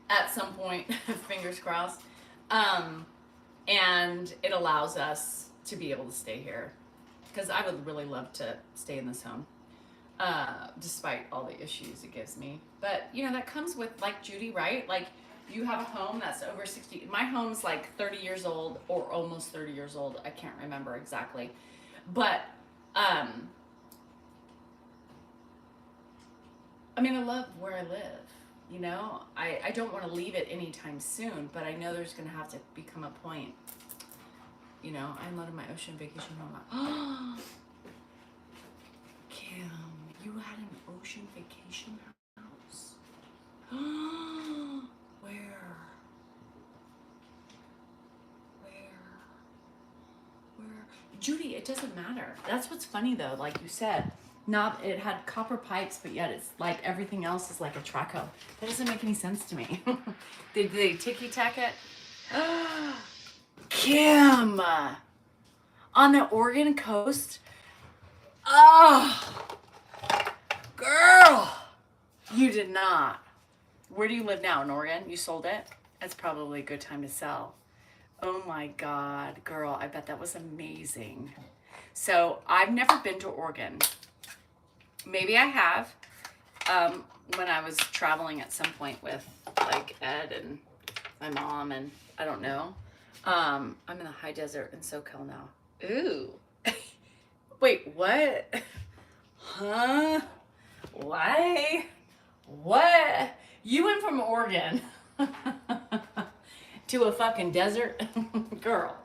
at some point, fingers crossed. And it allows us to be able to stay here. Because I would really love to stay in this home, despite all the issues it gives me. But, you know, that comes with, like Judy, right? Like, you have a home that's over 60. My home's like 30 years old or almost 30 years old. I can't remember exactly. But, I mean, I love where I live. You know, I don't want to leave it anytime soon, but I know there's going to have to become a point. You know, I unloaded my ocean vacation home. Kim, you had an ocean vacation house? Where? Judy, it doesn't matter. That's what's funny though, like you said. Not, it had copper pipes, but yet it's like everything else is like a track home. That doesn't make any sense to me. Did they ticky-tack it? Kim! On the Oregon coast? Oh! Girl! You did not. Where do you live now? In Oregon? You sold it? That's probably a good time to sell. Oh my God, girl, I bet that was amazing. So I've never been to Oregon. Maybe I have, when I was traveling at some point with like Ed and my mom, and I don't know. I'm in the high desert in SoCal now. Ooh. Wait, what? Huh? Why? What? You went from Oregon to a fucking desert? Girl.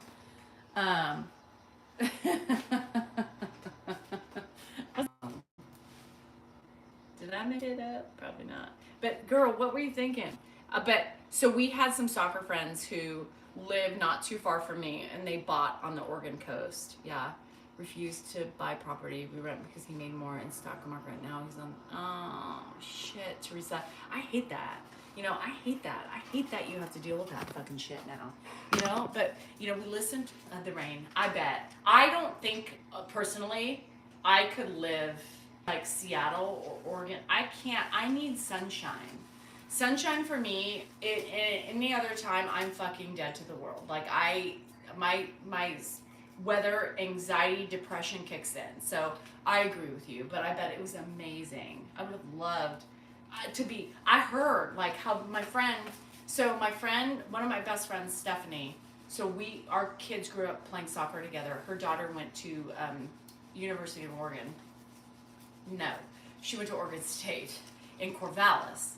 Did I make it up? Probably not. But girl, what were you thinking? So we had some soccer friends who live not too far from me, and they bought on the Oregon coast. Yeah. Refused to buy property. We rent because he made more in stock market. Now he's on, oh shit, Teresa. I hate that. You know, I hate that. I hate that you have to deal with that fucking shit now. You know, but, you know, we listened to the rain. I bet. I don't think, personally, I could live like Seattle or Oregon. I can't. I need sunshine. Sunshine for me, any other time, I'm fucking dead to the world. Like, my weather anxiety, depression kicks in. So I agree with you, but I bet it was amazing. I would have loved to be, I heard like how my friend, one of my best friends, Stephanie, so our kids grew up playing soccer together. Her daughter went to University of Oregon. No, she went to Oregon State in Corvallis.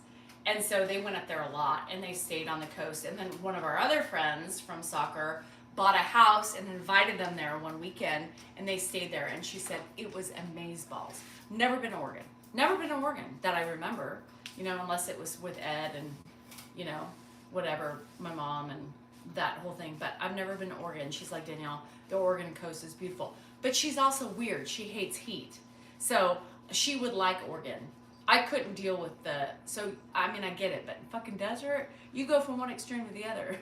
And so they went up there a lot, and they stayed on the coast. And then one of our other friends from soccer bought a house and invited them there one weekend, and they stayed there. And she said it was amazeballs. Never been to Oregon. Never been to Oregon that I remember, you know, unless it was with Ed and, you know, whatever, my mom and that whole thing. But I've never been to Oregon. She's like, Danielle, the Oregon coast is beautiful. But she's also weird. She hates heat. So she would like Oregon. I couldn't deal with so, I mean, I get it, but fucking desert, you go from one extreme to the other.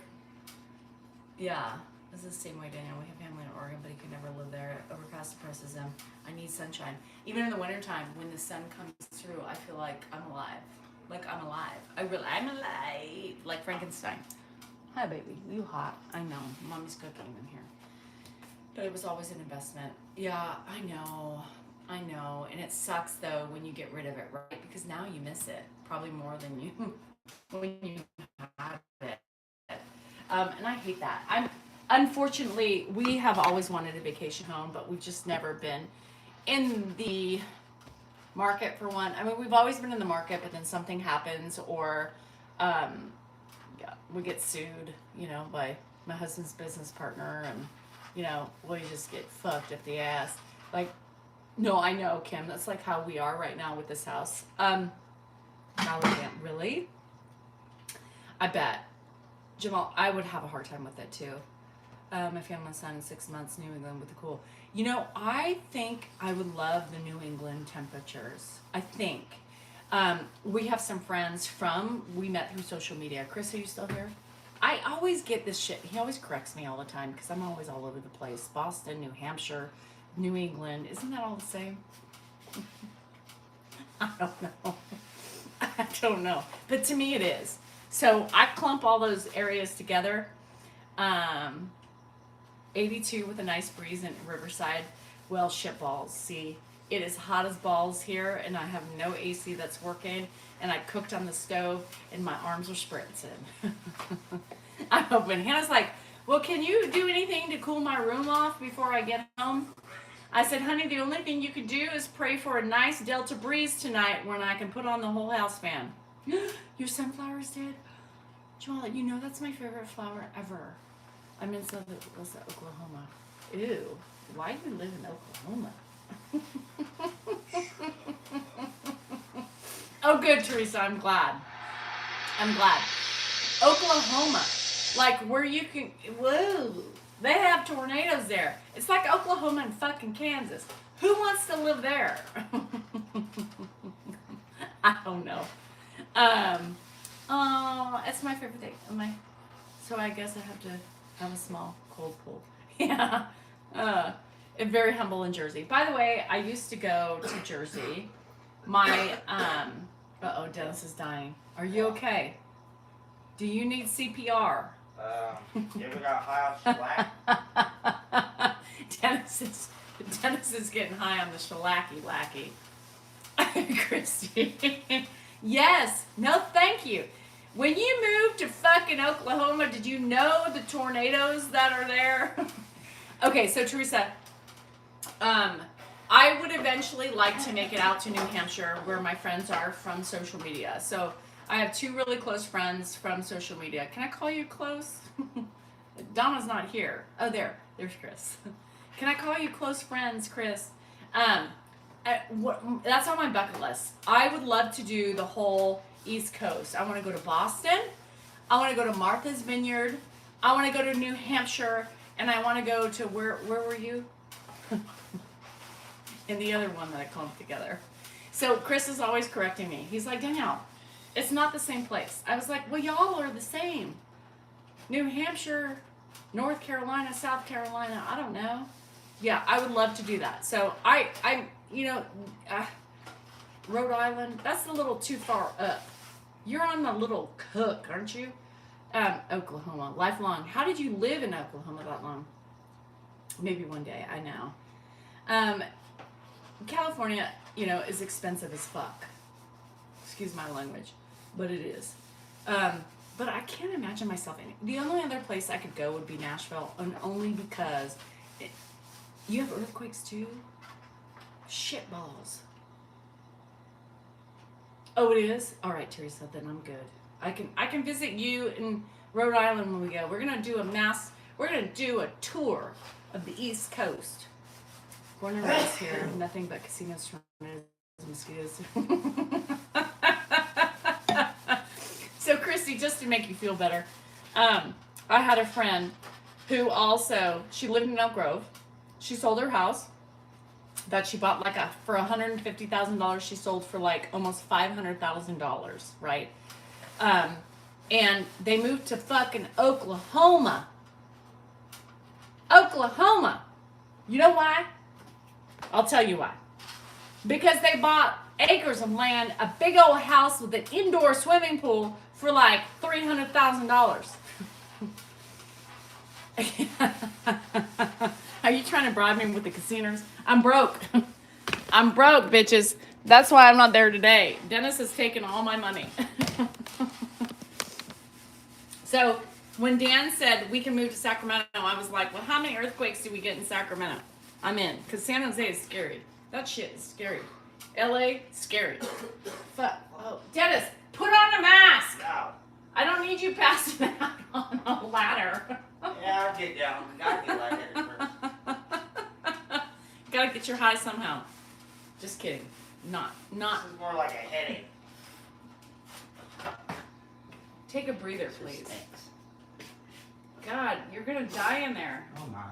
Yeah, this is the same way, Daniel. We have family in Oregon, but he could never live there. Overcast depresses him. I need sunshine. Even in the wintertime, when the sun comes through, I feel like I'm alive. Like, I'm alive. I'm alive. Like Frankenstein. Hi, baby. You hot. I know. Mommy's cooking in here. But it was always an investment. Yeah, I know. And it sucks though when you get rid of it, right? Because now you miss it probably more than you when you had it. And I hate that. unfortunately, we have always wanted a vacation home, but we've just never been in the market for one. I mean, we've always been in the market, but then something happens, or um, yeah, we get sued, by my husband's business partner, and we just get fucked up the ass. Like, no, I know, Kim. That's like how we are right now with this house. Now we can't really. I bet, Jamal, I would have a hard time with it too. My family son in 6 months, New England with the cool. I think I would love the New England temperatures. I think. We have some friends we met through social media. Chris, are you still here? I always get this shit. He always corrects me all the time because I'm always all over the place. Boston, New Hampshire, New England. Isn't that all the same? I don't know. I don't know. But to me it is. So I clump all those areas together. 82 with a nice breeze in Riverside. Well, shit balls. See, it is hot as balls here, and I have no AC that's working, and I cooked on the stove, and my arms are spritzing. I'm hoping. Hannah's like, well, can you do anything to cool my room off before I get home? I said, honey, the only thing you can do is pray for a nice Delta breeze tonight when I can put on the whole house fan. Your sunflowers did? Jamal, that's my favorite flower ever. I'm in Oklahoma. Ew. Why do you live in Oklahoma? Oh, good, Teresa. I'm glad. Oklahoma. Like where you can... Whoa. They have tornadoes there. It's like Oklahoma and fucking Kansas. Who wants to live there? I don't know. It's my favorite thing. So I guess I have to have a small cold pool. Yeah. Very humble in Jersey. By the way, I used to go to Jersey. My, Dennis is dying. Are you okay? Do you need CPR?
Yeah, we got high on shellac.
Dennis is getting high on the shellacky lacky. Christy. Yes. No, thank you. When you moved to fucking Oklahoma, did you know the tornadoes that are there? Okay, so Teresa, I would eventually like to make it out to New Hampshire where my friends are from social media. So I have 2 really close friends from social media. Can I call you close? Donna's not here. Oh, there's Chris. Can I call you close friends, Chris? That's on my bucket list. I would love to do the whole East Coast. I want to go to Boston. I want to go to Martha's Vineyard. I want to go to New Hampshire. And I want to go to, where were you? And the other one that I clumped together. So Chris is always correcting me. He's like, Danielle, it's not the same place. I was like, well, y'all are the same. New Hampshire, North Carolina, South Carolina, I don't know. Yeah, I would love to do that. So Rhode Island, that's a little too far up. You're on the little Cook, aren't you? Oklahoma, lifelong. How did you live in Oklahoma that long? Maybe one day, I know. California, is expensive as fuck. Excuse my language, but it is. But I can't imagine myself in it. The only other place I could go would be Nashville, and only because you have earthquakes too? Shit balls. Oh, it is? All right, Teresa, then I'm good. I can visit you in Rhode Island when we go. We're gonna do a tour of the East Coast. Born and raised here, nothing but casinos, tornadoes, and mosquitoes. So Christy, just to make you feel better, I had a friend who she lived in Elk Grove. She sold her house that she bought for $150,000. She sold for almost $500,000, right? And they moved to fucking Oklahoma. You know why? I'll tell you why. Because they bought acres of land, a big old house with an indoor swimming pool for $300,000. Are you trying to bribe me with the casinos? I'm broke. I'm broke, bitches. That's why I'm not there today. Dennis has taken all my money. So When Dan said we can move to Sacramento, I was like, well, how many earthquakes do we get in Sacramento? I'm in, because San Jose is scary. That shit is scary. LA, scary. Fuck. Oh, Dennis, put on a mask.
No.
I don't need you passing out on a ladder.
Yeah, I'll get down. Gotta get lightheaded first.
Gotta get your high somehow. Just kidding. Not.
This is more like a headache.
Take a breather, please. God, you're gonna die in there.
Oh my.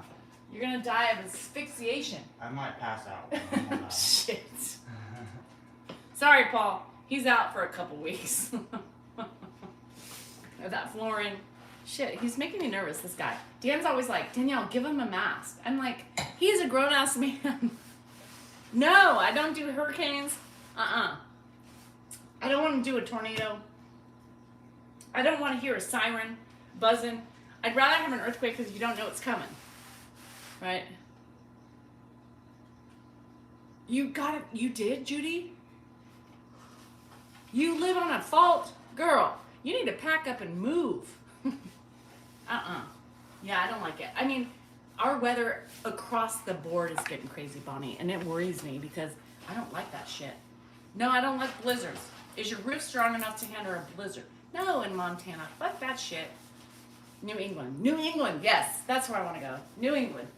You're gonna die of asphyxiation.
I might pass out.
Shit. Sorry, Paul. He's out for a couple weeks. That flooring. Shit, he's making me nervous, this guy. Dan's always like, Danielle, give him a mask. I'm like, he's a grown-ass man. No, I don't do hurricanes. I don't want to do a tornado. I don't want to hear a siren buzzing. I'd rather have an earthquake because you don't know it's coming. Right? You got it. You did, Judy? You live on a fault? Girl, you need to pack up and move. Yeah, I don't like it. I mean, our weather across the board is getting crazy, Bonnie, and it worries me because I don't like that shit. No, I don't like blizzards. Is your roof strong enough to handle a blizzard? No, in Montana. Fuck that shit. New England. New England, yes. That's where I want to go. New England.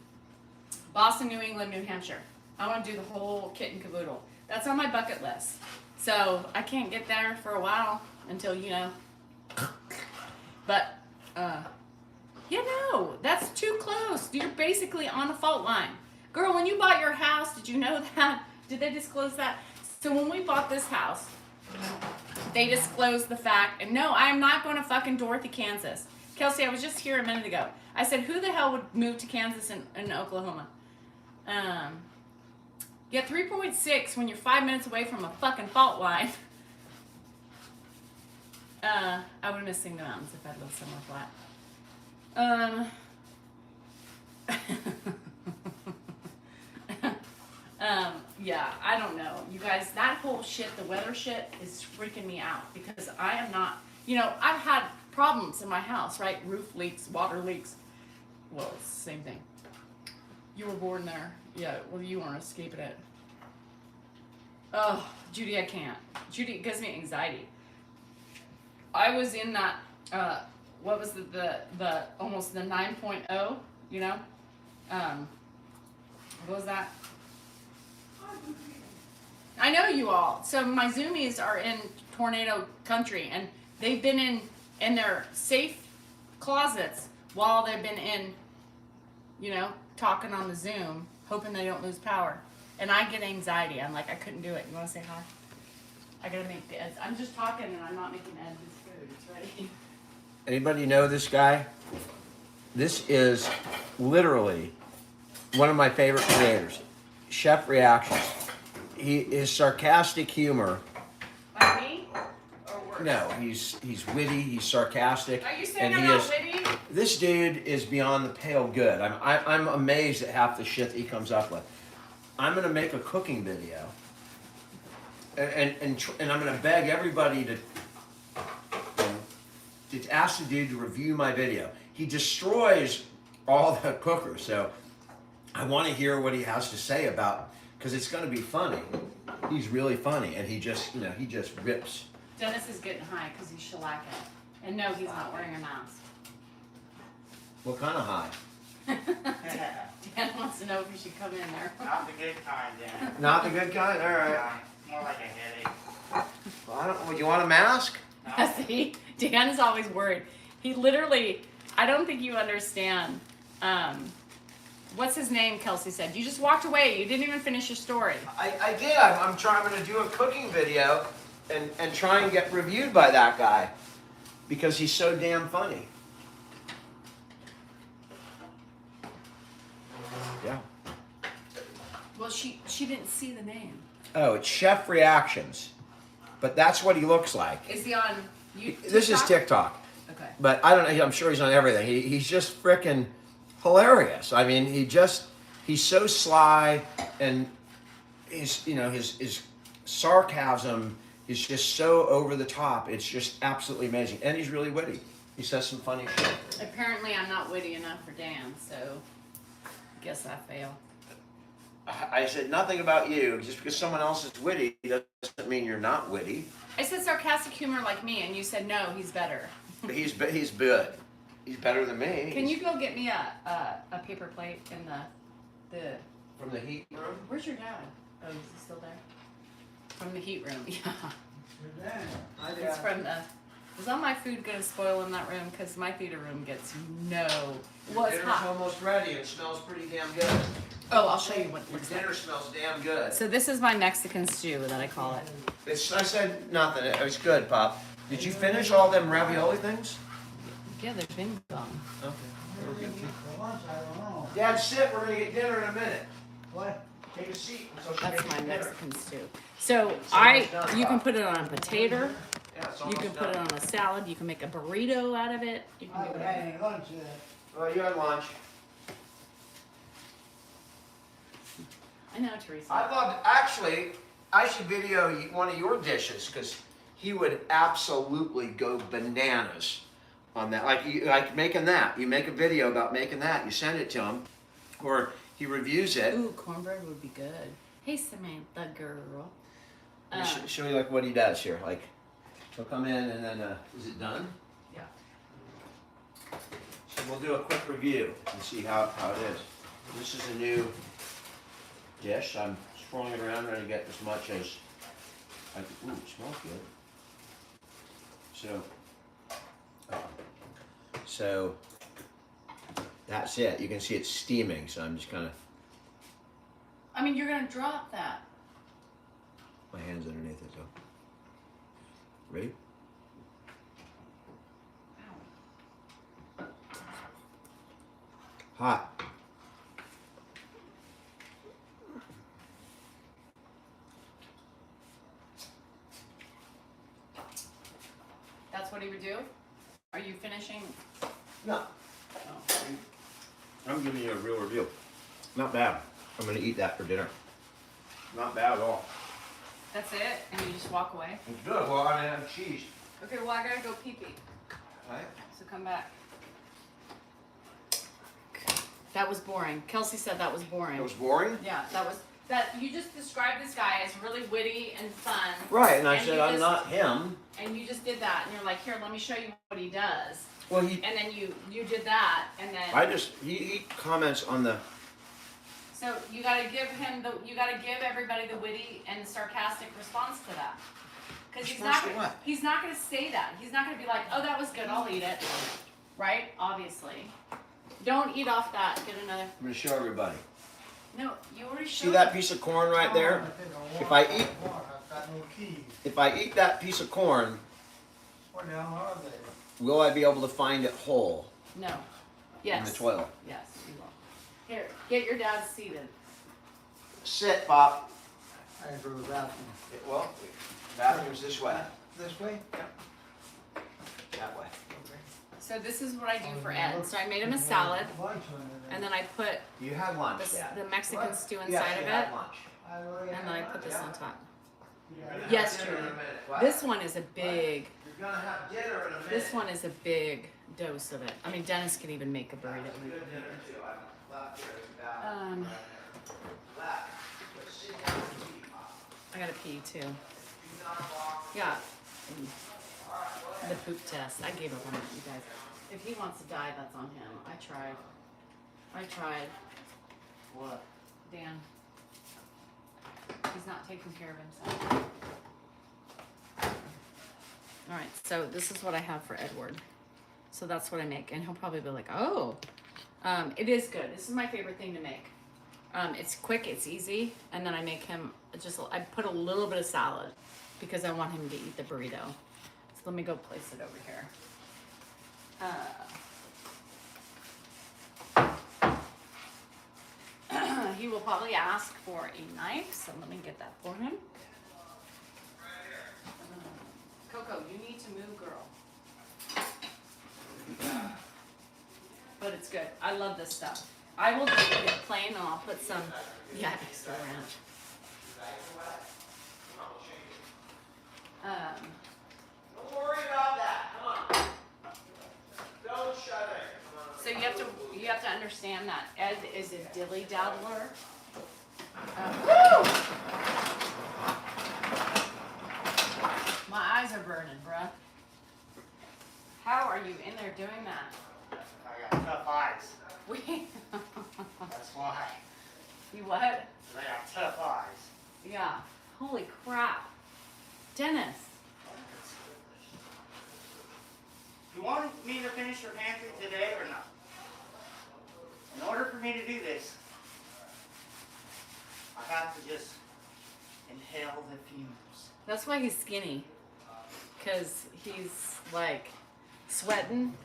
Boston, New England, New Hampshire. I want to do the whole kit and caboodle. That's on my bucket list. So I can't get there for a while until, you know. But, yeah, no, that's too close. You're basically on a fault line. Girl, when you bought your house, did you know that? Did they disclose that? So when we bought this house, they disclosed the fact, and no, I am not going to fucking Dorothy, Kansas. Kelsey, I was just here a minute ago. I said, who the hell would move to Kansas and Oklahoma? You get 3.6 when you're 5 minutes away from a fucking fault line. I would have missed seeing the mountains if I'd lived somewhere flat. Yeah, I don't know. You guys, that whole shit, the weather shit, is freaking me out because I am not, you know, I've had problems in my house, right? Roof leaks, water leaks. Well, it's the same thing. You were born there. Yeah, well, you weren't escaping it. Oh, Judy, I can't. Judy, it gives me anxiety. I was in that, what was the almost the 9.0, you know? What was that? I know you all. So my Zoomies are in tornado country, and they've been in their safe closets while they've been in, you know, talking on the Zoom, hoping they don't lose power. And I get anxiety. I'm like, I couldn't do it. You want to say hi? I gotta make the Eds. I'm just talking, and I'm not making Eds food. It's ready.
Anybody know this guy? This is literally one of my favorite creators. Chef Reactions. His sarcastic humor.
Like me? Or worse?
No, he's witty. He's sarcastic.
Are you saying
and
I'm
he
not
is.
witty?
This dude is beyond the pale good. I'm amazed at half the shit that he comes up with. I'm gonna make a cooking video, and I'm gonna beg everybody to ask the dude to review my video. He destroys all the cookers, so I want to hear what he has to say about, because it's gonna be funny. He's really funny, and he just rips.
Dennis is getting high because he's shellacking. And no, he's not wearing a mask.
What kind of high?
Dan wants to know if he should come in there.
Not the good kind, Dan.
Not the good kind. All right.
More like a headache.
Well, I don't. You want a mask?
No.
See, Dan is always worried. He literally, I don't think you understand. What's his name, Kelsey said? You just walked away. You didn't even finish your story.
I did. I'm trying to do a cooking video and try and get reviewed by that guy because he's so damn funny. Yeah.
Well, she didn't see the name.
Oh, it's Chef Reactions, but that's what he looks like.
Is he on you?
This is TikTok,
Okay.
but I don't know. I'm sure he's on everything. He's just freaking hilarious. I mean, he's so sly, and his sarcasm is just so over the top. It's just absolutely amazing, and he's really witty. He says some funny shit.
Apparently, I'm not witty enough for Dan, so guess I fail.
I said nothing about you. Just because someone else is witty doesn't mean you're not witty.
I said sarcastic humor like me, and you said no, he's better.
He's good. He's better than me.
Can you go get me a paper plate in the
From the heat room?
Where's your dad? Oh, is he still there? From the heat room, yeah. It's from the. Is all my food gonna spoil in that room? Because my theater room gets no. Well, it's
Dinner's
hot.
almost ready and smells pretty damn good.
Oh, I'll show you what it
Your
looks like.
dinner smells damn good.
So this is my Mexican stew that I call it.
I said nothing. It was good, Pop. Did you finish all them ravioli things?
Yeah, they've been gone.
Okay.
For lunch, I don't know.
Dad, sit. We're gonna get dinner in a minute.
What?
Take a seat. So
That's my
dinner.
Mexican stew. So
almost done,
you can
Bob.
put it on a potato.
Yeah, it's
You
almost
can put it
done.
on a salad. You can make a burrito out of it. You
I
can do
haven't had
whatever.
any lunch yet.
Well, you had lunch.
I know, Teresa.
I thought, actually, I should video one of your dishes because he would absolutely go bananas on that. Like making that. You make a video about making that. You send it to him, or he reviews it.
Ooh, cornbread would be good. Hey, Samantha girl.
Let me show you like what he does here. Like he'll come in and then is it done?
Yeah.
So we'll do a quick review and see how it is. This is a new dish. I'm swirling it around trying to get as much as I can. Ooh, it smells good. So that's it. You can see it's steaming, so I'm just kind of,
I mean, you're gonna drop that.
my hand's underneath it, so. Ready? Hot.
That's what he would do? Are you finishing?
No.
Oh.
I'm giving you a real review. Not bad. I'm gonna eat that for dinner. Not bad at all.
That's it? And you just walk away?
It's good. Well, I have cheese.
Okay, well, I gotta go pee-pee.
Right?
So come back. That was boring. Kelsey said that was boring.
It was boring?
Yeah, that you just described this guy as really witty and fun.
Right, and I
And
said
you
I'm
just-
not him.
And you just did that, and you're like, here, let me show you what he does.
Well, he
And then you did that, and then
he comments on the.
so you gotta give everybody the witty and sarcastic response to that. Because
Response to what?
he's not gonna say that. He's not gonna be like, oh, that was good, I'll eat it. Right? Obviously. Don't eat off that. Get another.
I'm gonna show everybody.
No, you already showed
See that
it.
piece of corn right there? If I eat-
I've got no keys.
If I eat that piece of corn,
Where the hell are they?
will I be able to find it whole
No. Yes.
in the toilet?
Yes, you will. Here, get your dad seated.
Sit, Pop.
I can go to the bathroom.
Well, bathroom's this way.
This way?
That way.
So this is what I do for Ed. So I made him a salad, and then I put
You had lunch, Dad.
the Mexican
What?
stew
Yes,
inside
you
of
had
it,
lunch.
and then I put this on top.
You're gonna have
Yes,
dinner in a
Julie.
minute. What?
This one is a big.
You're gonna have dinner in a minute.
This one is a big dose of it. I mean, Dennis can even make a burrito.
Good dinner too. I'm left here. Left.
Um,
But sit down and eat, Pop.
I gotta pee too.
Do not walk.
Yeah. The poop test. I gave up on it, you guys. If he wants to die, that's on him. I tried.
What?
Dan. He's not taking care of himself. Alright, so this is what I have for Edward. So that's what I make. And he'll probably be like, oh. It is good. This is my favorite thing to make. It's quick, it's easy. And then I make him I put a little bit of salad because I want him to eat the burrito. So let me go place it over here. He will probably ask for a knife, so let me get that for him. Coco, you need to move, girl. But it's good. I love this stuff. I will just eat it plain, and I'll put some extra ranch.
Don't worry about that. Come on.
Ed is a dilly daddler. Woo! My eyes are burning, bruh. How are you in there doing that?
I got tough eyes.
We.
That's why.
You what?
I got tough eyes.
Yeah. Holy crap. Dennis.
You want me to finish your pantry today or not? In order for me to do this, I have to just inhale the fumes.
That's why he's skinny. Because he's like sweating.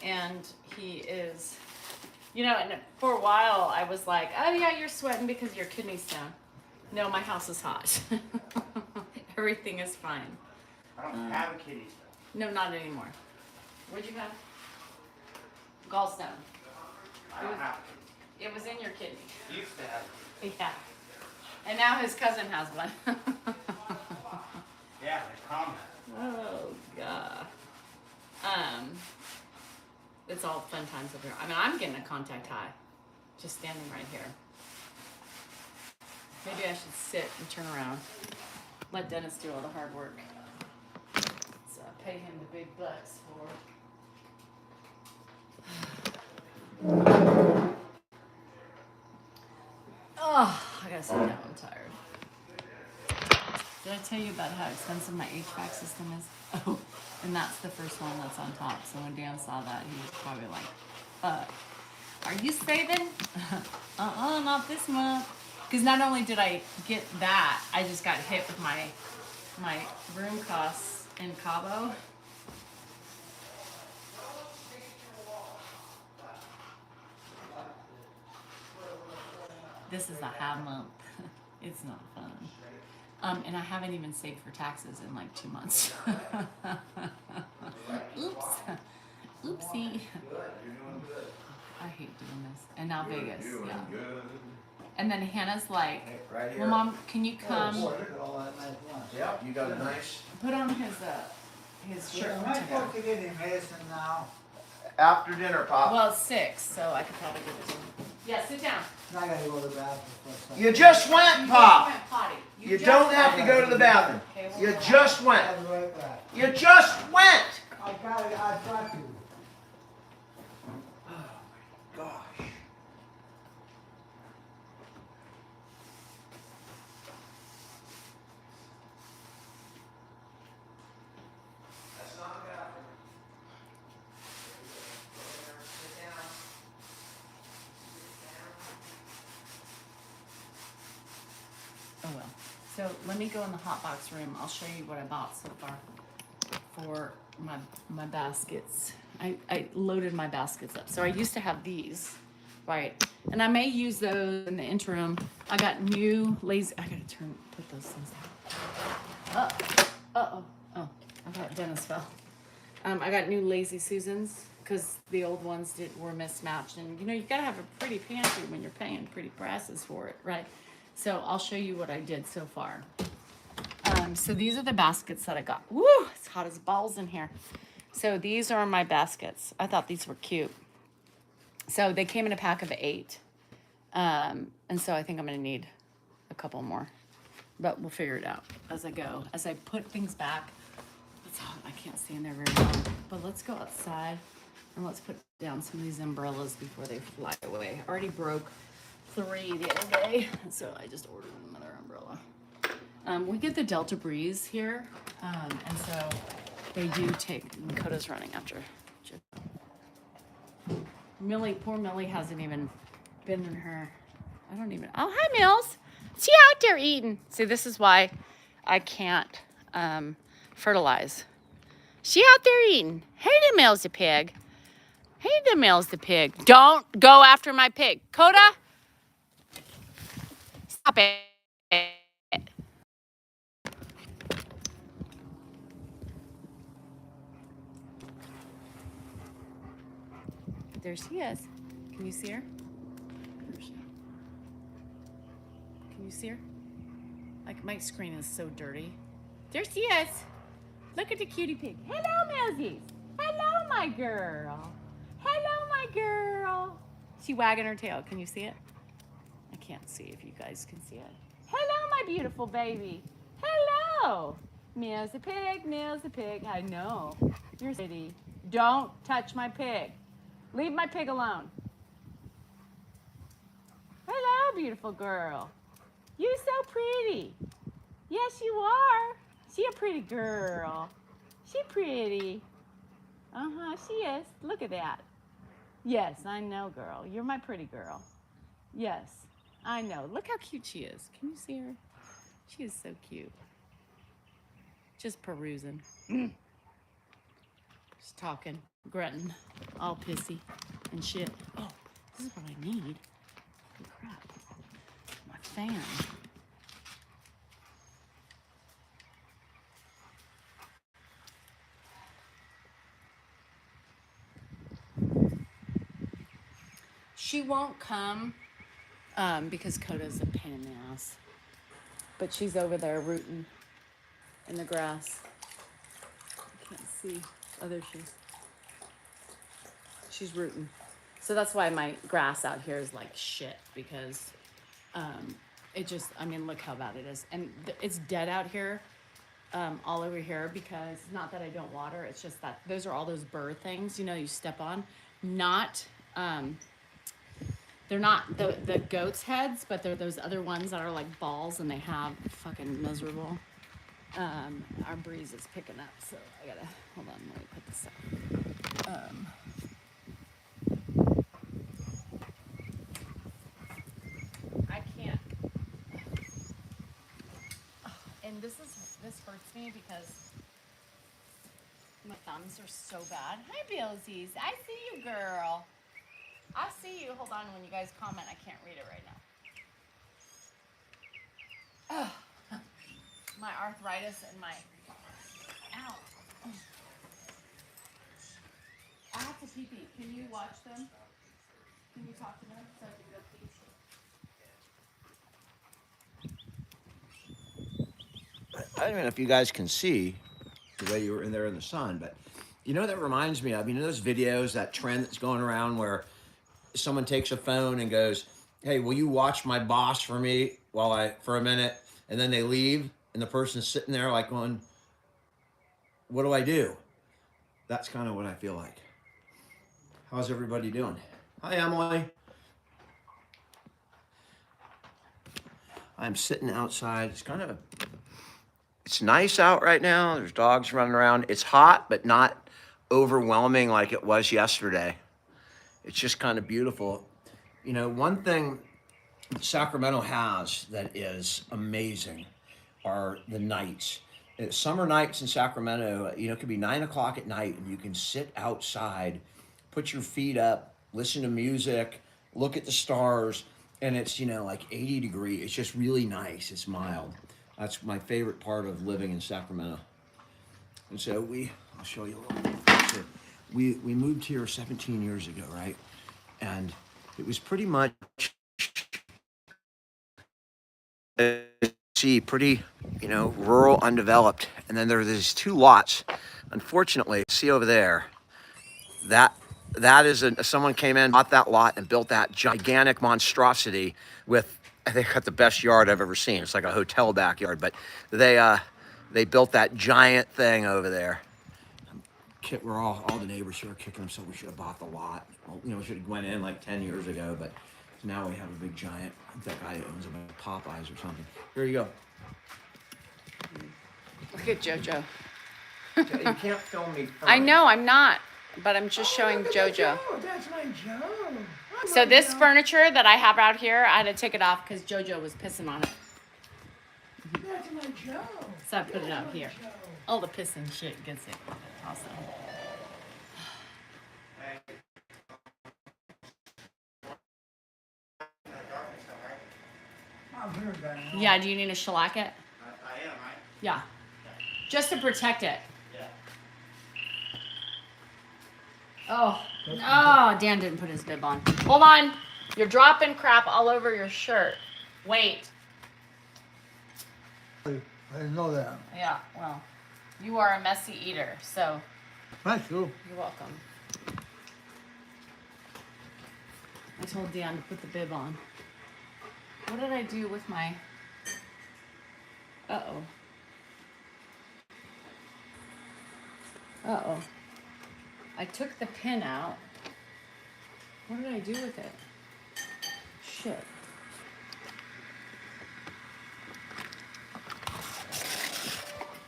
And he is, you know, and for a while I was like, oh yeah, you're sweating because of your kidney stone. No, my house is hot. Everything is fine.
I don't have a kidney stone.
No, not anymore. What'd you have? Gallstone.
I don't have a kidney.
It was in your kidney.
Used to have it.
Yeah. And now his cousin has one.
Yeah, they comment.
Oh, God. It's all fun times over here. I mean, I'm getting a contact high. Just standing right here. Maybe I should sit and turn around. Let Dennis do all the hard work. So pay him the big bucks for. Oh, I gotta sit down. I'm tired. Did I tell you about how expensive my HVAC system is? Oh, and that's the first one that's on top. So when Dan saw that, he was probably like, are you saving? Not this month. Because not only did I get that, I just got hit with my room costs in Cabo. This is a high month. It's not fun. And I haven't even saved for taxes in like 2 months. Oops. Oopsie. I hate doing this. And now Vegas. Yeah. And then Hannah's like,
Right here.
well, Mom, can you come
Oh, boy, look at all that nice lunch.
Yep, you got a nice.
put on his shirt?
Am I supposed to get him medicine now?
After dinner, Pop.
Well, it's 6, so I could probably give it to him. Yeah, sit down.
I gotta go to the bathroom for a second.
You just went,
You
Pop.
just went potty.
You
just
don't have
went.
to go to the bathroom.
Okay, well,
You
go
just went.
I'll be right back.
You just went.
I got to.
Oh my gosh. That's not a bathroom. Sit down.
Oh well. So let me go in the hot box room. I'll show you what I bought so far for my baskets. I loaded my baskets up. So I used to have these, right? And I may use those in the interim. I got new lazy. I gotta put those things down. Oh, I thought Dennis fell. I got new Lazy Susans because the old ones were mismatched, and you know you gotta have a pretty pantry when you're paying pretty prices for it, right? So I'll show you what I did so far. So these are the baskets that I got. Woo, it's hot as balls in here. So these are my baskets. I thought these were cute. So they came in a pack of 8. And so I think I'm gonna need a couple more, but we'll figure it out as I go. As I put things back, it's hot, I can't stay in there very long, but let's go outside and let's put down some of these umbrellas before they fly away. I already broke 3 the other day, so I just ordered another umbrella. We get the Delta Breeze here, and so they do take. Coda's running after Chip. Poor Millie hasn't even been in her. I don't even. Oh, hi, Mills. She out there eating. See, this is why I can't fertilize. She out there eating. Hey, the Mills the pig. Hey, the Mills the pig. Don't go after my pig, Coda. Stop it. There she is. Can you see her? Where is she? Can you see her? Like, my screen is so dirty. There she is. Look at the cutie pig. Hello, Millsies. Hello, my girl. Hello, my girl. She wagging her tail. Can you see it? I can't see if you guys can see it. Hello, my beautiful baby. Hello. Meow's a pig, meow's a pig. I know. You're city. Don't touch my pig. Leave my pig alone. Hello, beautiful girl. You so pretty. Yes, you are. She a pretty girl. She pretty. Uh-huh, she is. Look at that. Yes, I know, girl. You're my pretty girl. Yes, I know. Look how cute she is. Can you see her? She is so cute. Just perusing. Just talking, grunting, all pissy and shit. Oh, this is what I need. Holy crap. My fan. She won't come because Coda's a pain in the ass. But she's over there rooting in the grass. I can't see. Oh, there she is. She's rooting. So that's why my grass out here is like shit because it just, I mean, look how bad it is. And it's dead out here, all over here because not that I don't water, it's just that those are all those burr things, you know, you step on. Not, they're not the goat's heads, but they're those other ones that are like balls and they have fucking miserable. Our breeze is picking up, so I gotta, hold on, let me put this up. I can't. And this hurts me because my thumbs are so bad. Hi, Billsies. I see you, girl. I see you. Hold on, when you guys comment, I can't read it right now. Ugh. My arthritis and my, ow. I have to pee pee. Can you watch them? Can you talk to them so I can go pee?
I don't even know if you guys can see the way you were in there in the sun, but you know what that reminds me of? You know those videos, that trend that's going around where someone takes a phone and goes, hey, will you watch my boss for me for a minute? And then they leave and the person's sitting there like going, what do I do? That's kind of what I feel like. How's everybody doing? Hi, Emily. I'm sitting outside. It's nice out right now. There's dogs running around. It's hot, but not overwhelming like it was yesterday. It's just kind of beautiful. You know, one thing Sacramento has that is amazing are the nights. Summer nights in Sacramento, you know, it could be 9 o'clock at night and you can sit outside, put your feet up, listen to music, look at the stars, and it's, you know, like 80 degrees. It's just really nice. It's mild. That's my favorite part of living in Sacramento. And so I'll show you a little bit. So we moved here 17 years ago, right? And it was pretty much, pretty, you know, rural, undeveloped. And then there were these two lots. Unfortunately, see over there, that is someone came in, bought that lot and built that gigantic monstrosity with, I think, got the best yard I've ever seen. It's like a hotel backyard, but they built that giant thing over there. We're all the neighbors here are kicking themselves. We should have bought the lot. You know, we should have went in like 10 years ago, but now we have a big giant. I think that guy owns about Popeyes or something. Here you go.
Look at JoJo.
You can't film me first.
I know, I'm not, but I'm just showing JoJo.
That's my Joe.
So this furniture that I have out here, I had to take it off because JoJo was pissing on it.
That's my Joe.
So I put it out here. All the pissing shit gets it. Awesome. Yeah, do you need to shellac it?
I am, right?
Yeah. Just to protect it.
Yeah.
Oh, Dan didn't put his bib on. Hold on. You're dropping crap all over your shirt. Wait.
I didn't know that.
Yeah, well, you are a messy eater, so
Thank you.
you're welcome. I told Dion to put the bib on. What did I do with my... Uh-oh. Uh-oh. I took the pin out. What did I do with it? Shit.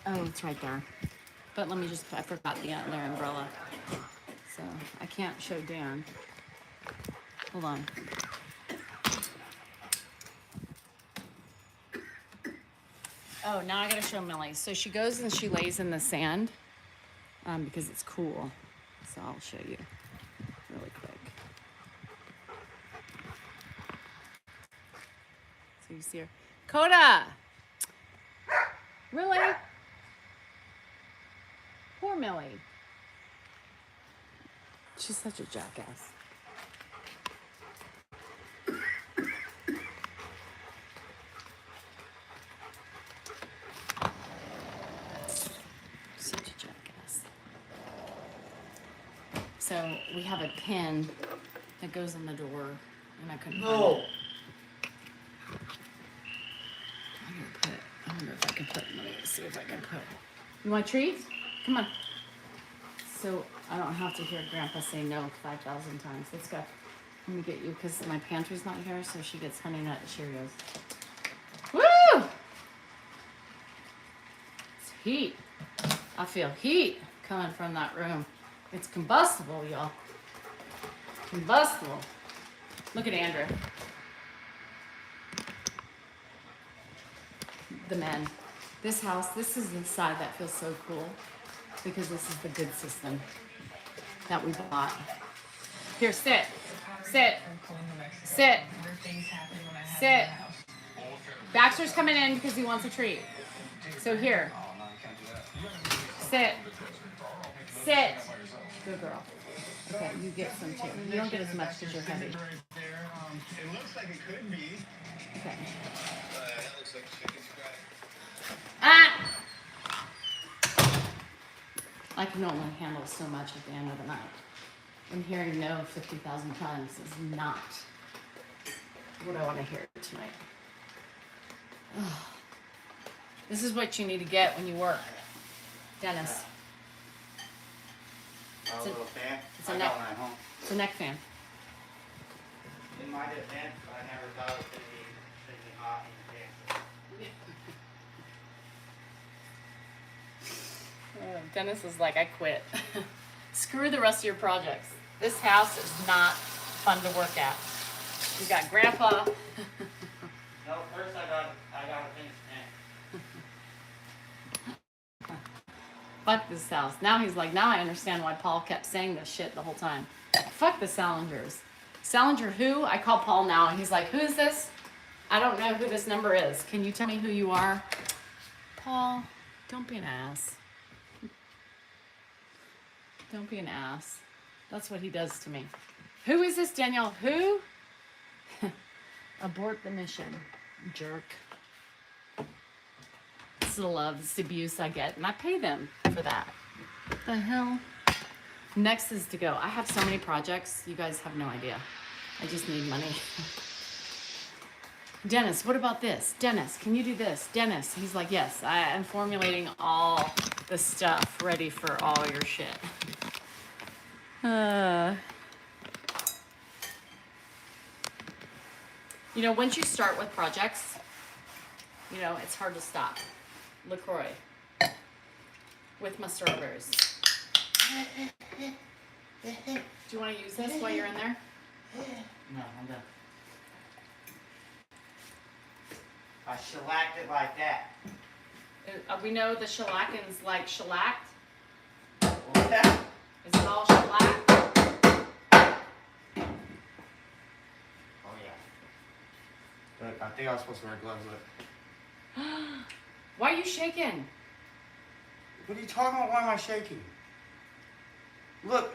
Oh, it's right there. But let me just, I forgot the other umbrella. So I can't show Dan. Hold on. Oh, now I gotta show Millie. So she goes and she lays in the sand because it's cool. So I'll show you really quick. So you see her. Coda! Really? Poor Millie. She's such a jackass. Such a jackass. So we have a pin that goes on the door, and I couldn't find it. I wonder if I can put, let me see if I can put. You want treats? Come on. So I don't have to hear Grandpa say no 5,000 times. Let's go. Let me get you, because my pantry's not here, so she gets Honey Nut Cheerios. Woo! It's heat. I feel heat coming from that room. It's combustible, y'all. Combustible. Look at Andrew. The men. This house, this is the side that feels so cool because this is the good system that we bought. Here, sit. Sit. Sit. Sit. Baxter's coming in because he wants a treat. So here. Sit. Sit. Good girl. Okay, you get some too. You don't get as much because you're heavy.
It looks like it could be.
Okay.
That looks like chicken scratch.
Ah! I can only handle so much at the end of the night. And hearing no 50,000 times is not what I want to hear tonight. Ugh. This is what you need to get when you work. Dennis.
A little fan.
It's a
I
neck.
got one at home.
It's a neck fan.
In my defense, I never thought it could be hot in Kansas.
Dennis is like, I quit. Screw the rest of your projects. This house is not fun to work at. You got Grandpa.
No, first I gotta finish tank.
Fuck this house. Now he's like, now I understand why Paul kept saying this shit the whole time. Fuck the Salingers. Salinger who? I call Paul now and he's like, who is this? I don't know who this number is. Can you tell me who you are? Paul, don't be an ass. Don't be an ass. That's what he does to me. Who is this, Danielle? Who? Abort the mission, jerk. This is the love, this is the abuse I get, and I pay them for that. What the hell? Next is to go. I have so many projects, you guys have no idea. I just need money. Dennis, what about this? Dennis, can you do this? Dennis, he's like, yes, I am formulating all the stuff ready for all your shit. You know, once you start with projects, you know, it's hard to stop. LaCroix with my strawberries. Do you want to use this while you're in there?
No, I'm done. I shellacked it like that.
We know the shellackin's like shellacked.
What's that?
Is it all shellacked?
Oh yeah. Look, I think I was supposed to wear gloves with.
Why are you shaking?
What are you talking about? Why am I shaking? Look,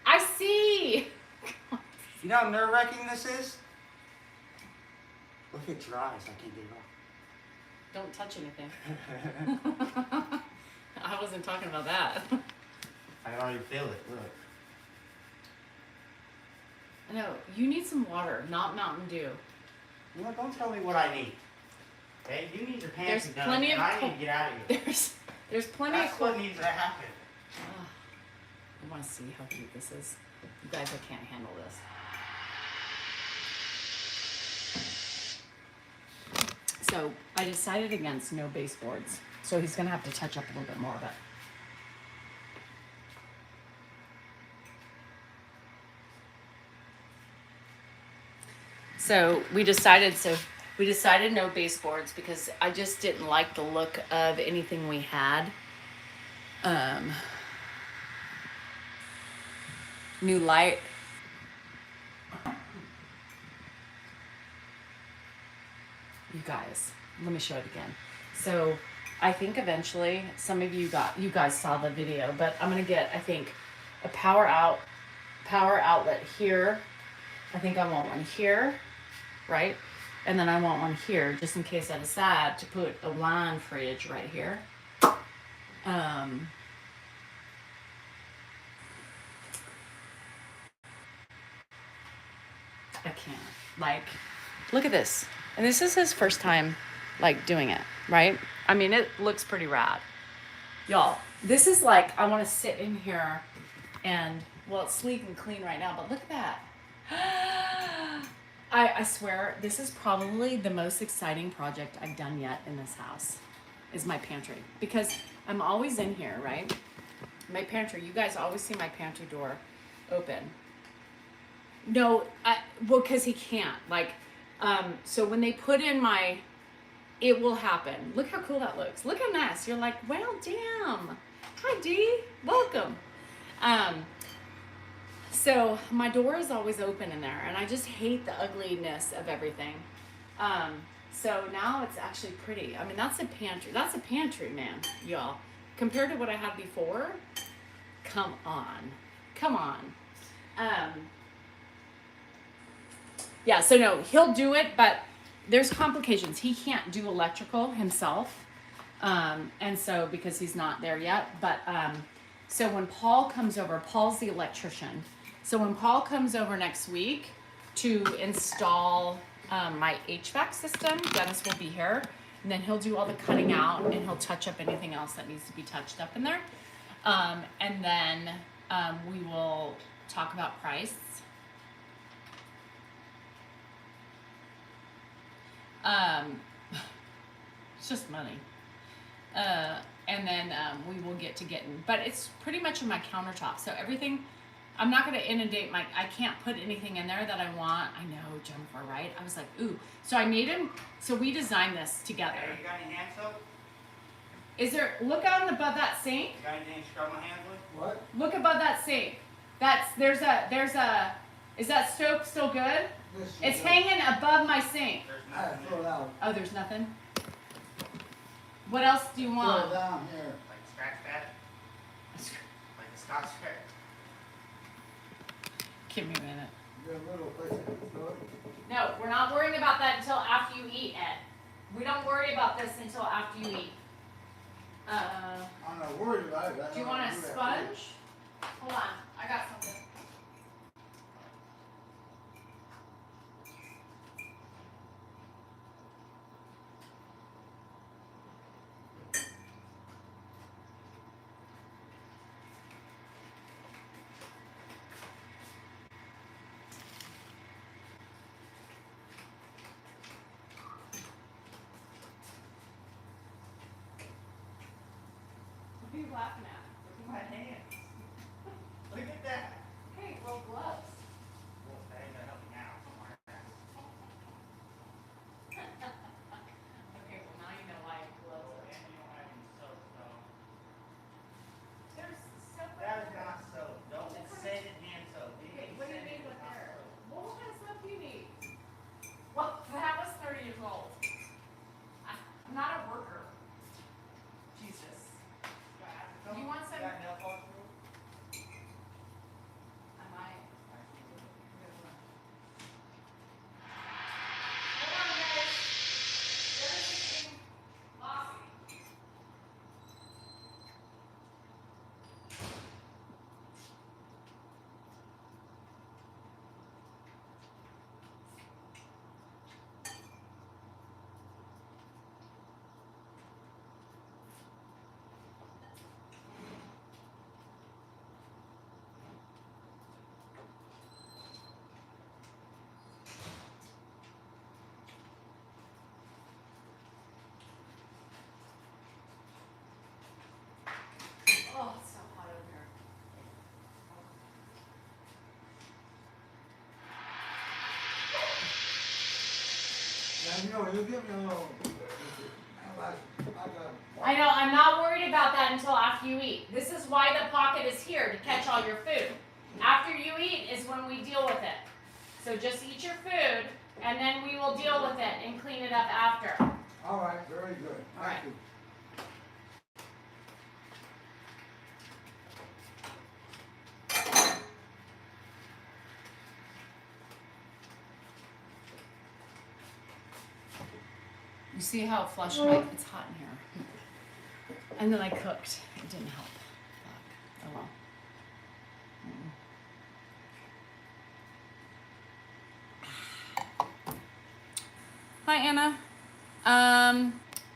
I see.
you know how nerve-wracking this is? Look, it dries. I can't get it off.
Don't touch anything. I wasn't talking about that.
I can already feel it. Look.
No, you need some water, not Mountain Dew.
You know, don't tell me what I need. Okay, you need your
There's
pantry done,
plenty
and
of
I need to get out of here.
There's plenty
That's
of
what needs to happen.
I want to see how cute this is. You guys, I can't handle this. So I decided against no baseboards. So he's gonna have to touch up a little bit more of it. So we decided no baseboards because I just didn't like the look of anything we had. New light. You guys, let me show it again. So I think eventually some of you guys saw the video, but I'm gonna get, I think, a power outlet here. I think I want one here, right? And then I want one here just in case I decide to put a wine fridge right here. I can't. Like, look at this. And this is his first time, like, doing it, right? I mean, it looks pretty rad. Y'all, this is like, I want to sit in here and, well, it's sleek and clean right now, but look at that. I swear, this is probably the most exciting project I've done yet in this house, is my pantry. Because I'm always in here, right? My pantry, you guys always see my pantry door open. No, well, because he can't. Like, so when they put in it will happen. Look how cool that looks. Look how nice. You're like, well, damn. Hi, Dee. Welcome. So my door is always open in there, and I just hate the ugliness of everything. So now it's actually pretty. I mean, that's a pantry. That's a pantry, man, y'all. Compared to what I had before, come on. Come on. Yeah, so no, he'll do it, but there's complications. He can't do electrical himself. And so, because he's not there yet, but, so when Paul comes over, Paul's the electrician. So when Paul comes over next week to install, my HVAC system, Dennis will be here, and then he'll do all the cutting out, and he'll touch up anything else that needs to be touched up in there. And then, we will talk about price. It's just money. And then we will get to getting, but it's pretty much in my countertop. So everything, I'm not going to inundate I can't put anything in there that I want. I know, Jennifer, right? I was like, ooh. So I made him, so we designed this together.
Hey, you got any hand soap?
Is there, look out above that sink.
You got anything to scrub my hands with?
What?
Look above that sink. There's a, is that soap still good?
This is
It's
what-
hanging above my sink.
There's
I
nothing
throw it
there.
out.
Oh, there's nothing? What else do you
Throw
want?
it down here.
Like scratch pad? Like a Scotch tape?
Give me a minute.
Get a little place to throw it.
No, we're not worrying about that until after you eat, Ed. We don't worry about this until after you eat.
I'm not worried about it. I
Do you
don't
want a
do that.
sponge? Hold on, I got something. What are you laughing at?
Look at my hands. Look at that.
Hey, well, gloves.
Well, that ain't gonna help me now. Somewhere.
Okay, well now you know why gloves
And you don't have any soap, so.
There's soap.
That is not soap. Don't say it hand soap.
Okay, what do you need with
Not
there?
soap.
Well, what kind of stuff do you need? Well, that was 30 years old. I'm not a worker. Jesus. You want some?
You got nail polish glue?
I might.
Alright,
know, you give me a little.
I know, I'm not worried about that until after you eat. This is why the pocket is here, to catch all your food. After you eat is when we deal with it. So just eat your food, and then we will deal with it and clean it up after.
All right, very good.
All right.
Thank you.
You see how it flushed my, it's hot in here. And then I cooked. It didn't help. Fuck. Oh well. Hi, Anna.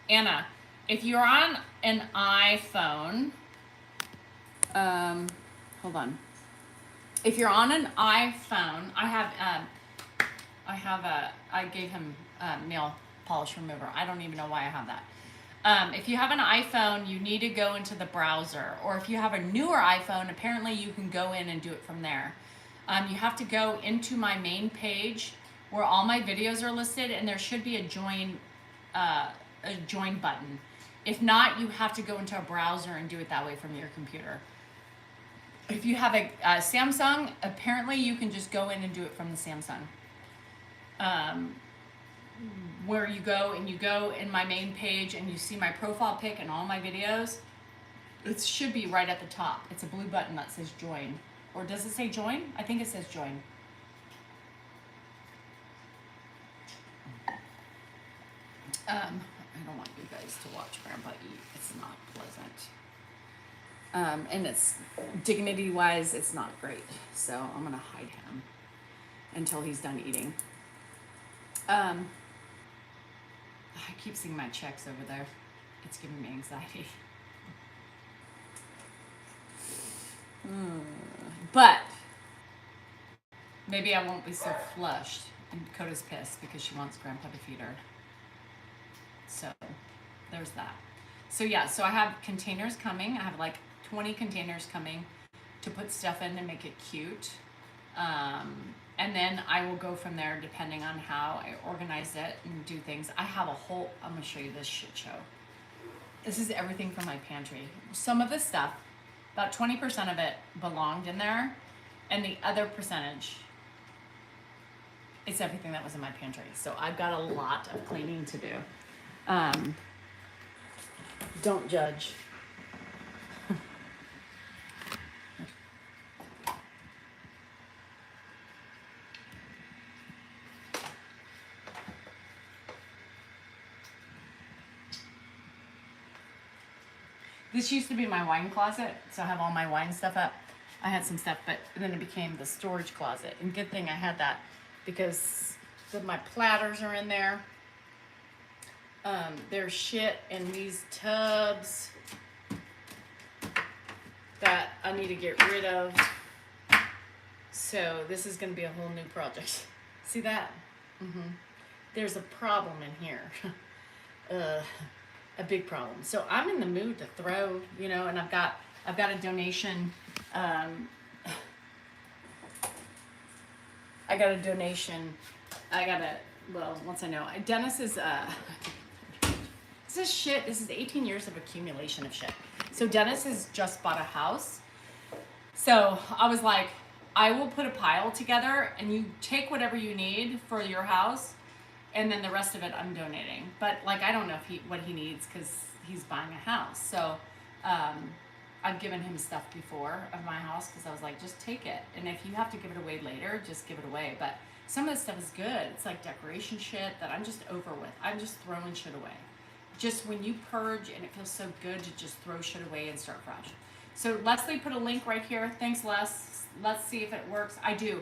Anna, if you're on an iPhone, hold on. If you're on an iPhone, I gave him nail polish remover. I don't even know why I have that. If you have an iPhone, you need to go into the browser, or if you have a newer iPhone, apparently you can go in and do it from there. You have to go into my main page where all my videos are listed, and there should be a join button. If not, you have to go into a browser and do it that way from your computer. If you have a Samsung, apparently you can just go in and do it from the Samsung. Where you go in my main page and you see my profile pic and all my videos, it should be right at the top. It's a blue button that says join. Or does it say join? I think it says join. I don't want you guys to watch Grandpa eat. It's not pleasant. And it's dignity-wise, it's not great. So I'm gonna hide him until he's done eating. I keep seeing my checks over there. It's giving me anxiety. But maybe I won't be so flushed. And Dakota's pissed because she wants Grandpa to feed her. So there's that. So yeah, so I have containers coming. I have like 20 containers coming to put stuff in to make it cute. And then I will go from there depending on how I organize it and do things. I have a whole, I'm gonna show you this shit show. This is everything from my pantry. Some of this stuff, about 20% of it belonged in there, and the other percentage, it's everything that was in my pantry. So I've got a lot of cleaning to do. Don't judge. This used to be my wine closet, so I have all my wine stuff up. I had some stuff, but then it became the storage closet. And good thing I had that because my platters are in there. There's shit in these tubs that I need to get rid of. So this is going to be a whole new project. See that? There's a problem in here. A big problem. So I'm in the mood to throw, you know, and I've got a donation. I got a donation. Once I know. Dennis is, this is shit. This is 18 years of accumulation of shit. So Dennis has just bought a house. So I was like, I will put a pile together and you take whatever you need for your house. And then the rest of it I'm donating. But like, I don't know what he needs because he's buying a house. So I've given him stuff before of my house because I was like, just take it. And if you have to give it away later, just give it away. But some of this stuff is good. It's like decoration shit that I'm just over with. I'm just throwing shit away. Just when you purge and it feels so good to just throw shit away and start fresh. So Leslie put a link right here. Thanks, Les. Let's see if it works. I do.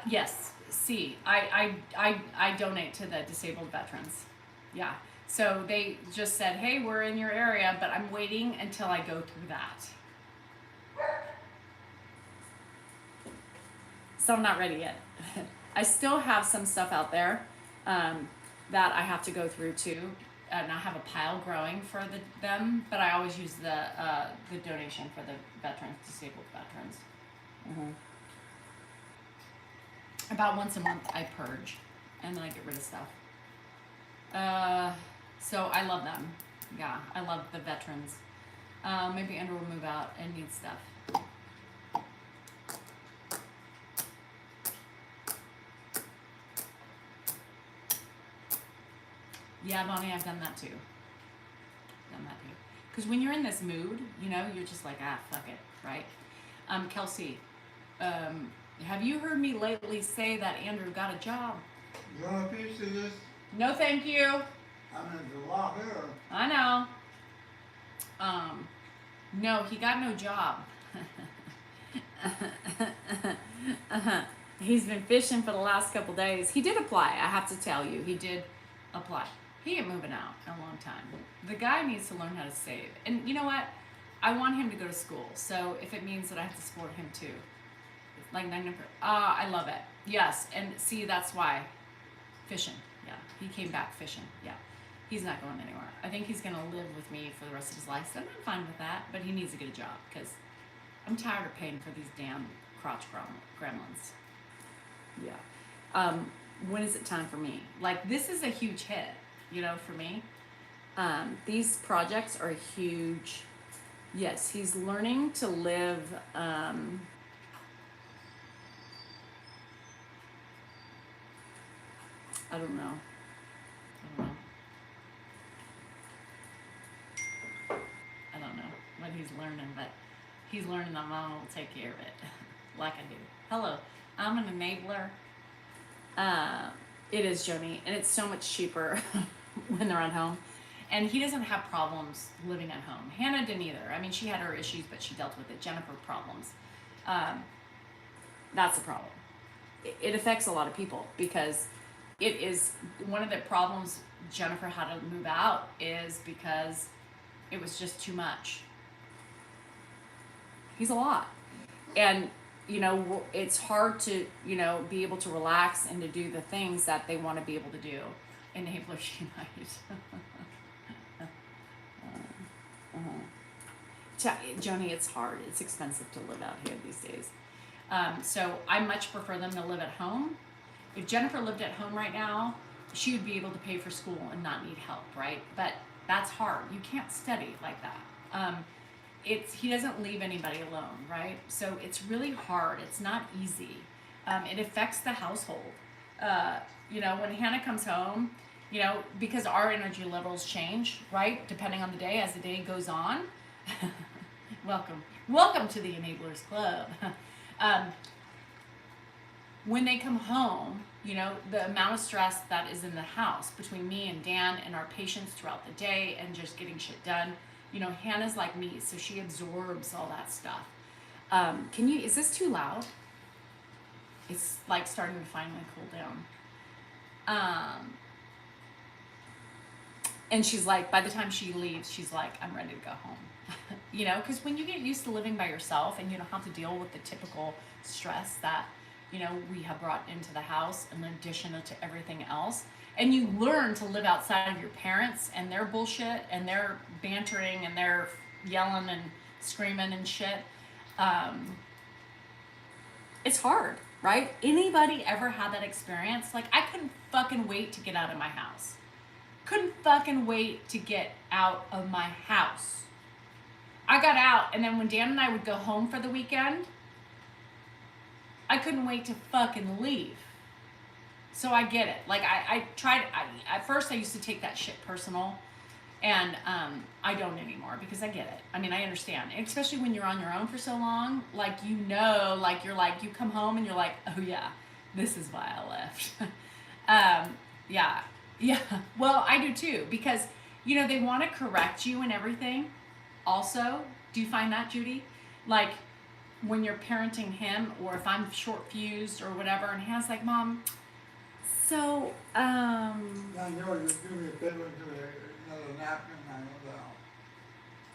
Yes. See, I donate to the disabled veterans. Yeah. So they just said, hey, we're in your area, but I'm waiting until I go through that. So I'm not ready yet. I still have some stuff out there that I have to go through too. And I have a pile growing for them, but I always use the donation for the veterans, disabled veterans. About once a month I purge. and then I get rid of stuff. So I love them. Yeah, I love the veterans. Maybe Andrew will move out and need stuff. Yeah, Bonnie, I've done that too. Because when you're in this mood, you're just like, fuck it, right? Kelsey, have you heard me lately say that Andrew got a job?
You want a piece of this?
No, thank you.
I mean, there's a lot here.
I know. No, he got no job. He's been fishing for the last couple days. He did apply, I have to tell you. He did apply. He ain't moving out in a long time. The guy needs to learn how to save. And you know what? I want him to go to school. So if it means that I have to support him too. Like, I love it. Yes, and see, that's why. Fishing. Yeah, he came back fishing. Yeah. He's not going anywhere. I think he's going to live with me for the rest of his life. So I'm fine with that. But he needs to get a job because I'm tired of paying for these damn crotch gremlins. Yeah. When is it time for me? Like, this is a huge hit, for me. These projects are huge. Yes, he's learning to live. I don't know. What he's learning, but he's learning that Mama will take care of it like I do. Hello, I'm an enabler. It is, Joni, and it's so much cheaper when they're at home. And he doesn't have problems living at home. Hannah didn't either. I mean, she had her issues, but she dealt with it. Jennifer, problems. That's the problem. It affects a lot of people because it is one of the problems Jennifer had to move out is because it was just too much. He's a lot. And, it's hard to, be able to relax and to do the things that they want to be able to do. Enablers Unite. Joni, it's hard. It's expensive to live out here these days. So I much prefer them to live at home. If Jennifer lived at home right now, she would be able to pay for school and not need help, right? But that's hard. You can't study like that. He doesn't leave anybody alone, right? So it's really hard. It's not easy. It affects the household. When Hannah comes home, because our energy levels change, right? Depending on the day, as the day goes on. Welcome to the Enablers Club. When they come home, the amount of stress that is in the house between me and Dan and our patients throughout the day and just getting shit done. Hannah's like me, so she absorbs all that stuff. Is this too loud? It's like starting to finally cool down. And she's like, by the time she leaves, she's like, I'm ready to go home. Because when you get used to living by yourself and you don't have to deal with the typical stress that, we have brought into the house in addition to everything else, and you learn to live outside of your parents and their bullshit and their bantering and their yelling and screaming and shit, it's hard, right? Anybody ever had that experience? Like, I couldn't fucking wait to get out of my house. Couldn't fucking wait to get out of my house. I got out, and then when Dan and I would go home for the weekend, I couldn't wait to fucking leave. So I get it. Like, I tried, at first I used to take that shit personal, and I don't anymore because I get it. I mean, I understand. And especially when you're on your own for so long, like, you come home and you're like, oh yeah, this is why I left. Yeah. Well, I do too, because, they want to correct you and everything. Also, do you find that, Judy? Like, when you're parenting him, or if I'm short fused or whatever, and Hannah's like, Mom, so,
Now, you're giving me a bit into another napkin, I don't know.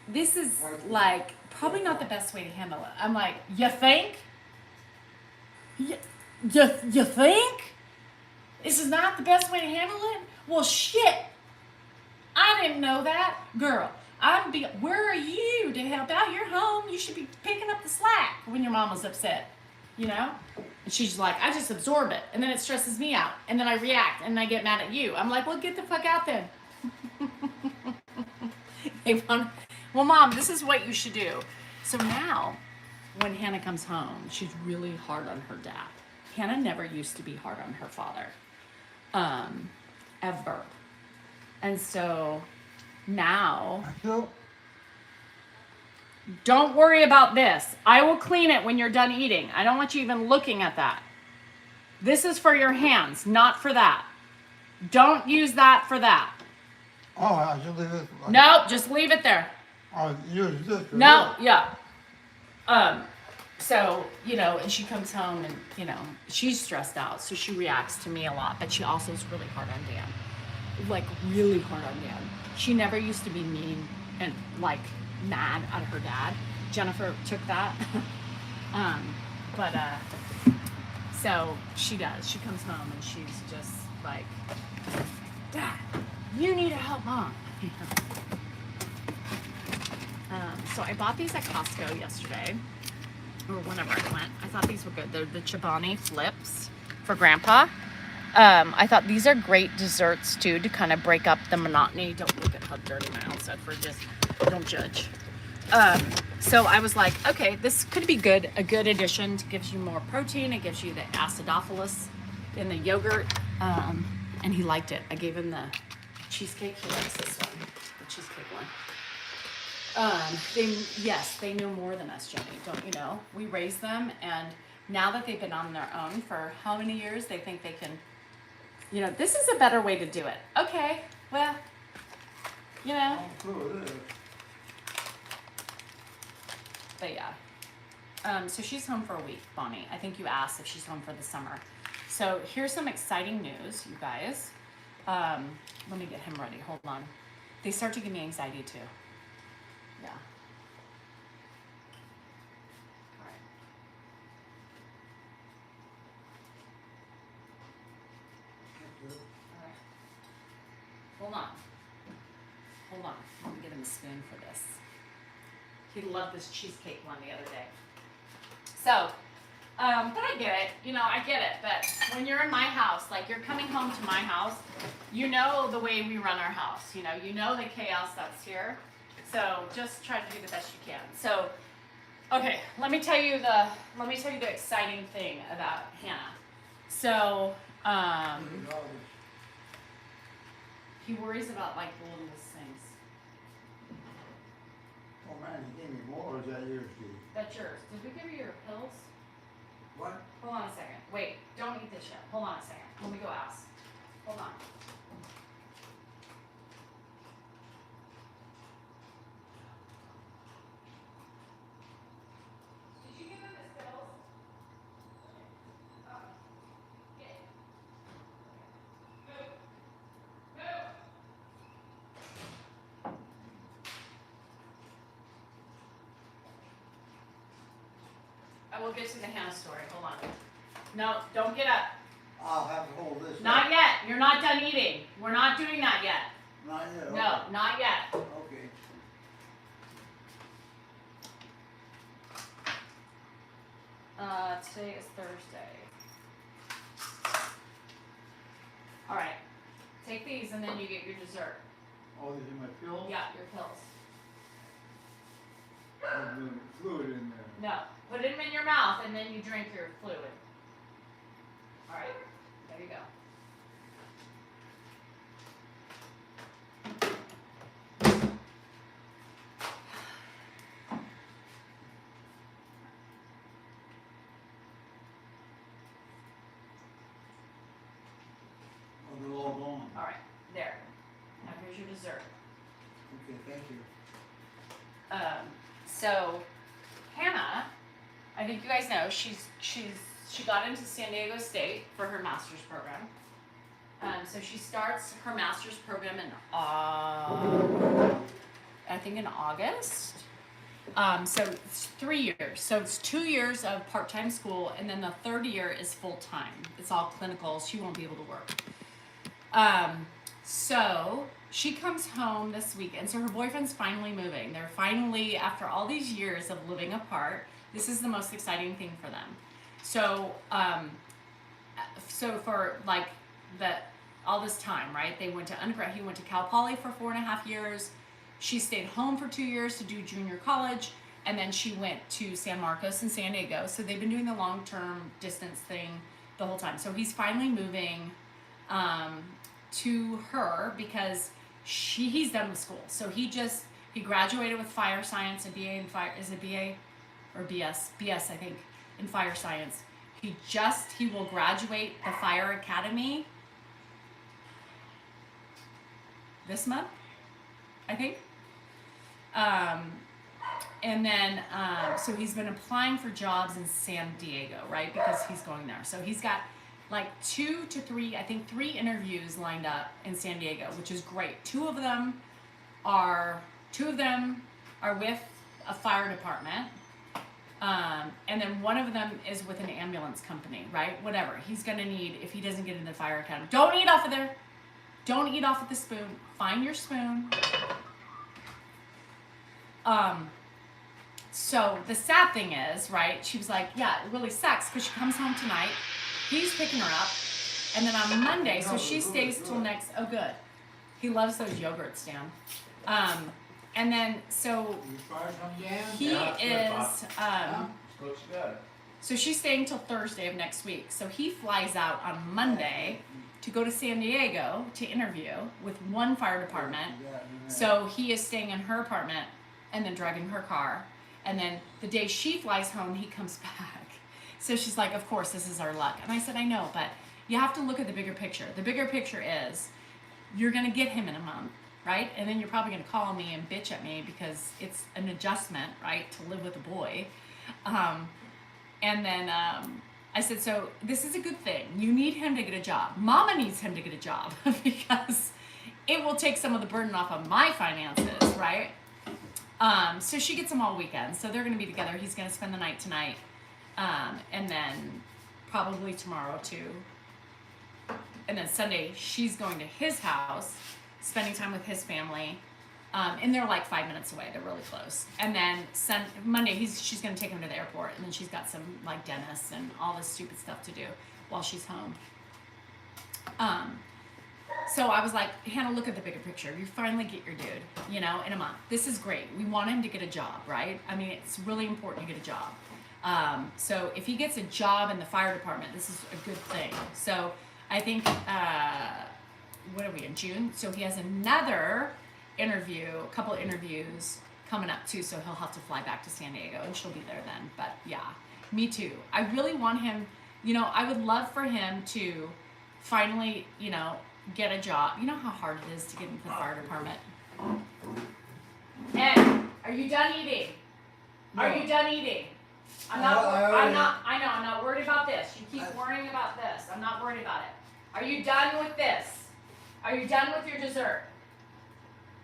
this is like probably not the best way to handle it. I'm like, you think? You think? This is not the best way to handle it? Well, shit. I didn't know that. Girl, where are you to help out? You're home. You should be picking up the slack when your mama's upset. And she's like, I just absorb it. And then it stresses me out. And then I react and I get mad at you. I'm like, well, get the fuck out then. Well, Mom, this is what you should do. So now, when Hannah comes home, she's really hard on her dad. Hannah never used to be hard on her father. Ever. And so now,
So,
don't worry about this. I will clean it when you're done eating. I don't want you even looking at that. This is for your hands, not for that. Don't use that for that.
oh, I should leave this.
Nope, just leave it there.
I'll use this. for
No,
this.
yeah. So, you know, and she comes home and, you know, she's stressed out, so she reacts to me a lot, but she also is really hard on Dan. Like, really hard on Dan. She never used to be mean and, like, mad at her dad. Jennifer took that. So she does. She comes home and she's just like, Dad, you need to help Mom. So I bought these at Costco yesterday, or whenever I went. I thought these were good. They're the Chobani flips for Grandpa. I thought these are great desserts too, to kind of break up the monotony. Don't look at how dirty my outfit for, just don't judge. So I was like, okay, this could be good. A good addition. It gives you more protein. It gives you the acidophilus in the yogurt. And he liked it. I gave him the cheesecake. He likes this one, the cheesecake one. They know more than us, Jenny, don't you know? We raised them, and now that they've been on their own for how many years, they think they can, you know, this is a better way to do it. Okay, well, you know,
I'm through with this.
but yeah. So she's home for a week, Bonnie. I think you asked if she's home for the summer. So here's some exciting news, you guys. Let me get him ready, hold on. They start to give me anxiety too. Yeah. All right. All right. Hold on. Hold on. Let me get him a spoon for this. He loved this cheesecake one the other day. So, but I get it. You know, I get it. But when you're in my house, like you're coming home to my house, you know the way we run our house. You know the chaos that's here. So just try to do the best you can. So, okay, let me tell you the exciting thing about Hannah. So, he worries about like the littlest things.
Oh man, you gave me more, or is that yours, Steve?
That's yours. Did we give you your pills?
What?
Hold on a second. Wait, don't eat this yet. Hold on a second. Let me go ask. Hold on. Did you give him his pills? Oh. Get it. Move. Move. I will get to the Hannah story. Hold on. No, don't get up.
I'll have to hold this.
Not yet. You're not done eating. We're not doing that yet.
Not yet.
No, not yet.
Okay.
Today is Thursday. All right. Take these and then you get your dessert.
Oh, these are my pills?
Yeah, your pills.
There's the fluid in there.
No, put them in your mouth and then you drink your fluid. All right. There you go.
Oh, they're all gone.
All right. There. Now here's your dessert.
Okay, thank you.
So Hannah, I think you guys know she got into San Diego State for her master's program. So she starts her master's program in I think in August. So it's 3 years. So it's 2 years of part-time school, and then the third year is full-time. It's all clinical. She won't be able to work. So she comes home this weekend. So her boyfriend's finally moving. They're finally, after all these years of living apart, this is the most exciting thing for them. So for like all this time, right? They went to undergrad. He went to Cal Poly for 4.5 years. She stayed home for 2 years to do junior college, and then she went to San Marcos and San Diego. So they've been doing the long-term distance thing the whole time. So he's finally moving to her because he's done with school. So he graduated with fire science, a BA in fire, is it BA or BS? BS, I think, in fire science. He will graduate the fire academy this month, I think. And then, so he's been applying for jobs in San Diego, right? Because he's going there. So he's got like 2 to 3, I think 3 interviews lined up in San Diego, which is great. Two of them are with a fire department. And then one of them is with an ambulance company, right? Whatever. He's going to need, if he doesn't get into the fire academy. Don't eat off of there. Don't eat off of the spoon. Find your spoon. So the sad thing is, right, she was like, yeah, it really sucks because she comes home tonight. He's picking her up. And then on Monday, so she stays till next, oh good. He loves those yogurts, Dan. And then, so he is,
Looks good.
so she's staying till Thursday of next week. So he flies out on Monday to go to San Diego to interview with one fire department. So he is staying in her apartment and then driving her car. And then the day she flies home, he comes back. So she's like, of course, this is our luck. And I said, I know, but you have to look at the bigger picture. The bigger picture is you're going to get him in a month, right? And then you're probably going to call me and bitch at me because it's an adjustment, right, to live with a boy. And then I said, so this is a good thing. You need him to get a job. Mama needs him to get a job because it will take some of the burden off of my finances, right? So she gets him all weekend. So they're going to be together. He's going to spend the night tonight. And then probably tomorrow too. And then Sunday, she's going to his house, spending time with his family. And they're like 5 minutes away. They're really close. And then Monday, she's going to take him to the airport. And then she's got some like dentists and all this stupid stuff to do while she's home. So I was like, Hannah, look at the bigger picture. You finally get your dude, in a month. This is great. We want him to get a job, right? I mean, it's really important to get a job. So if he gets a job in the fire department, this is a good thing. So I think, what are we in June? So he has another a couple of interviews coming up too. So he'll have to fly back to San Diego and she'll be there then. But yeah, me too. I really want him, I would love for him to finally, get a job. You know how hard it is to get into the fire department. Ed, are you done eating?
No.
Are you done eating? I'm not worried about this. You keep worrying about this. I'm not worried about it. Are you done with this? Are you done with your dessert?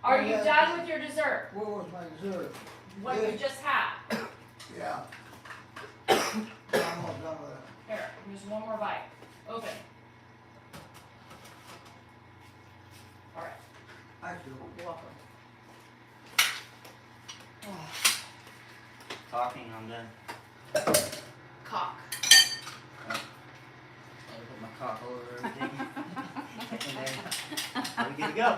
Are you done with your dessert?
What was my dessert?
What you just had.
Yeah. I'm almost done with it.
Here, there's one more bite. Open. All right.
Actually,
You're welcome.
Talking, I'm done.
Cock.
I put my cock all over everything. And then we get to go.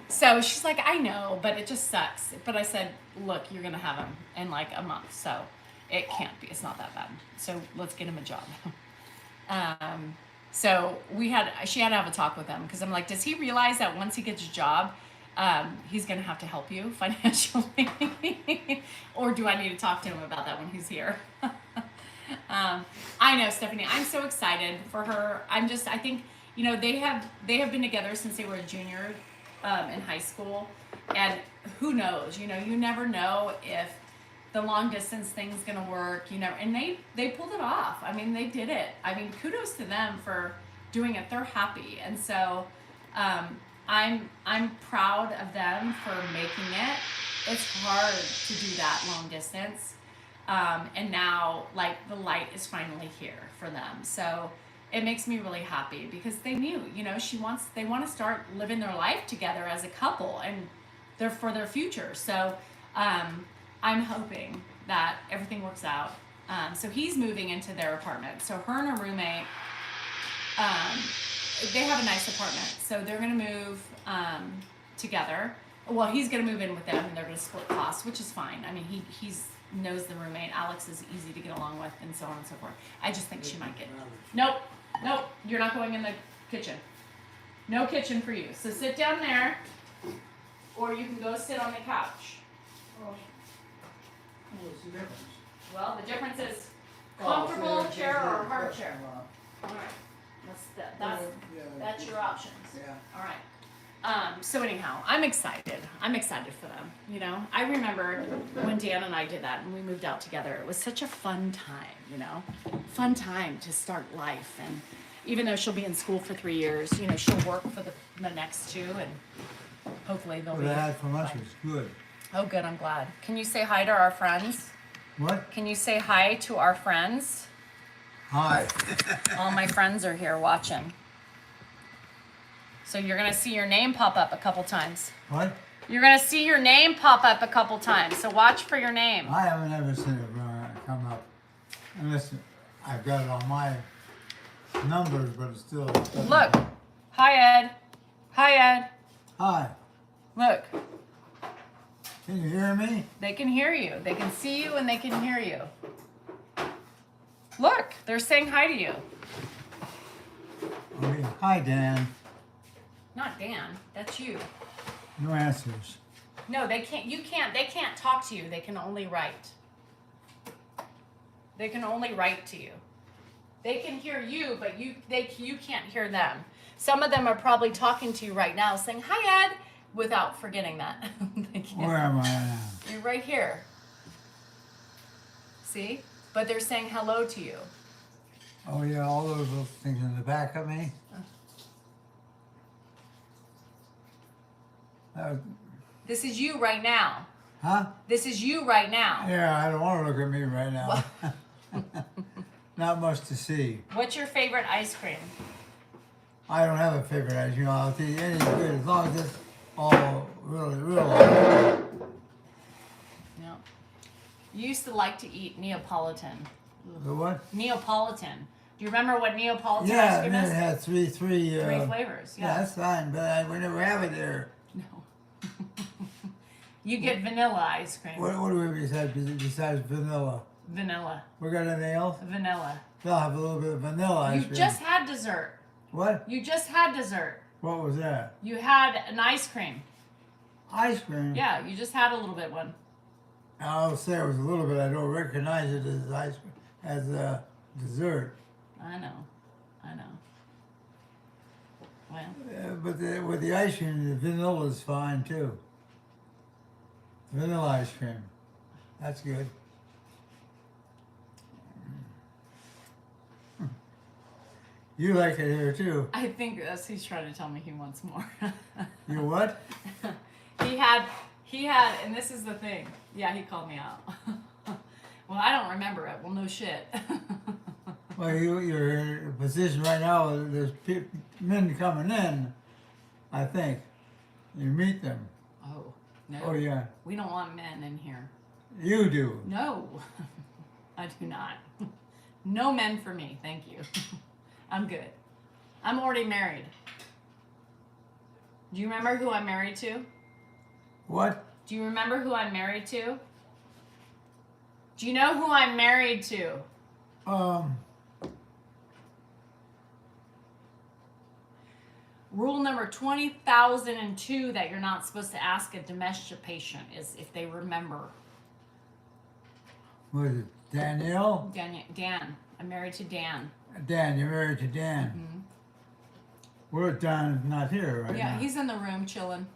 So she's like, I know, but it just sucks. But I said, look, you're gonna have him in like a month, so it can't be. It's not that bad. So let's get him a job. So she had to have a talk with him because I'm like, does he realize that once he gets a job, he's gonna have to help you financially, or do I need to talk to him about that when he's here? I know, Stephanie. I'm so excited for her. I think. They have been together since they were a junior in high school, and who knows? You never know if the long distance thing's gonna work. And they pulled it off. I mean, they did it. I mean, kudos to them for doing it. They're happy, and so I'm proud of them for making it. It's hard to do that long distance, and now like the light is finally here for them. So. It makes me really happy because they knew, they want to start living their life together as a couple and they're for their future. So I'm hoping that everything works out So he's moving into their apartment. So her and her roommate, they have a nice apartment. So they're going to move together. Well, he's going to move in with them, and they're going to split costs, which is fine. I mean, he's knows the roommate. Alex is easy to get along with, and so on and so forth. I just think she might get. Nope. You're not going in the kitchen. No kitchen for you. So sit down there, or you can go sit on the couch.
What's the difference?
Well, the difference is
Oh,
comfortable
so
chair or hard chair.
Uh,
All right.
yeah,
That's your options.
Yeah.
All right. So anyhow, I'm excited. I'm excited for them. You know, I remember when Dan and I did that and we moved out together. It was such a fun time, you know, fun time to start life. And even though she'll be in school for 3 years, you know, she'll work for the next 2, and hopefully they'll
What
be.
I had from us was good.
Oh, good. I'm glad. Can you say hi to our friends?
What?
Can you say hi to our friends?
Hi.
All my friends are here watching. So you're going to see your name pop up a couple times.
What?
You're going to see your name pop up a couple times. So watch for your name.
I haven't ever seen it come up. Unless I've got it on my numbers, but it's still.
Look. Hi, Ed. Hi, Ed.
Hi.
Look.
Can you hear me?
They can hear you. They can see you and they can hear you. Look. They're saying hi to you.
Okay. Hi, Dan.
Not Dan. That's you.
No answers.
No, they can't. You can't. They can't talk to you. They can only write. They can only write to you. They can hear you, but you can't hear them. Some of them are probably talking to you right now, saying hi, Ed, without forgetting that. They can't.
Where am I now?
You're right here. See? But they're saying hello to you.
Oh yeah, all those little things in the back of me.
This is you right now.
Huh?
This is you right now.
Yeah, I don't want to look at me right now. Not much to see.
What's your favorite ice cream?
I don't have a favorite ice cream. I'll tell you any good as long as it's all really real.
No. You used to like to eat Neapolitan.
The what?
Neapolitan. Do you remember what Neapolitan ice
Yeah,
cream
and
is?
it had three.
Three flavors.
Yeah,
Yeah.
that's fine, but I would never have it there.
No. You get vanilla ice cream.
What do we besides vanilla?
Vanilla.
We got anything else?
Vanilla.
They'll have a little bit of vanilla ice
You
cream.
just had dessert.
What?
You just had dessert.
What was that?
You had an ice cream.
Ice cream?
Yeah, you just had a little bit one.
I'll say it was a little bit. I don't recognize it as ice cream, as dessert.
I know. Well,
But with the ice cream, the vanilla is fine too. Vanilla ice cream. That's good. You like it here too.
I think he's trying to tell me he wants more.
You what?
He had, and this is the thing. Yeah, he called me out. Well, I don't remember it. Well, no shit.
Well, you're in a position right now where there's men coming in, I think. You meet them.
Oh, no.
Oh, yeah.
We don't want men in here.
You do.
No, I do not. No men for me, thank you. I'm good. I'm already married. Do you remember who I'm married to?
What?
Do you remember who I'm married to? Do you know who I'm married to? Rule number 20,002 that you're not supposed to ask a dementia patient is if they remember.
Was it Danielle?
Dan. I'm married to Dan.
Dan, you're married to Dan.
Mm-hmm.
Well, Dan's not here right
Yeah,
now.
he's in the room chilling.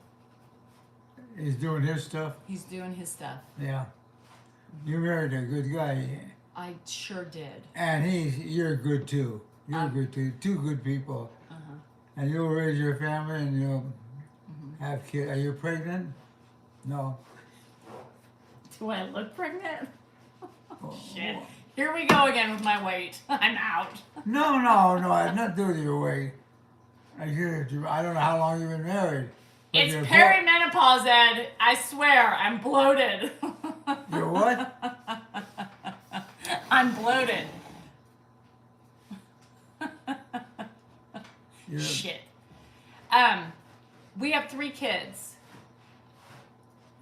He's doing his stuff.
He's doing his stuff.
Yeah. You married a good guy.
I sure did.
And you're good too. You're good too. Two good people.
Uh-huh.
And you'll raise your family and you'll have kids. Are you pregnant? No.
Do I look pregnant?
Oh,
Shit. Here we go again with my weight. I'm out.
No, I have nothing to do with your weight. I don't know how long you've been married. but
It's
you're
perimenopause, Ed. I swear, I'm bloated.
You're what?
I'm bloated.
You're,
Shit. We have 3 kids.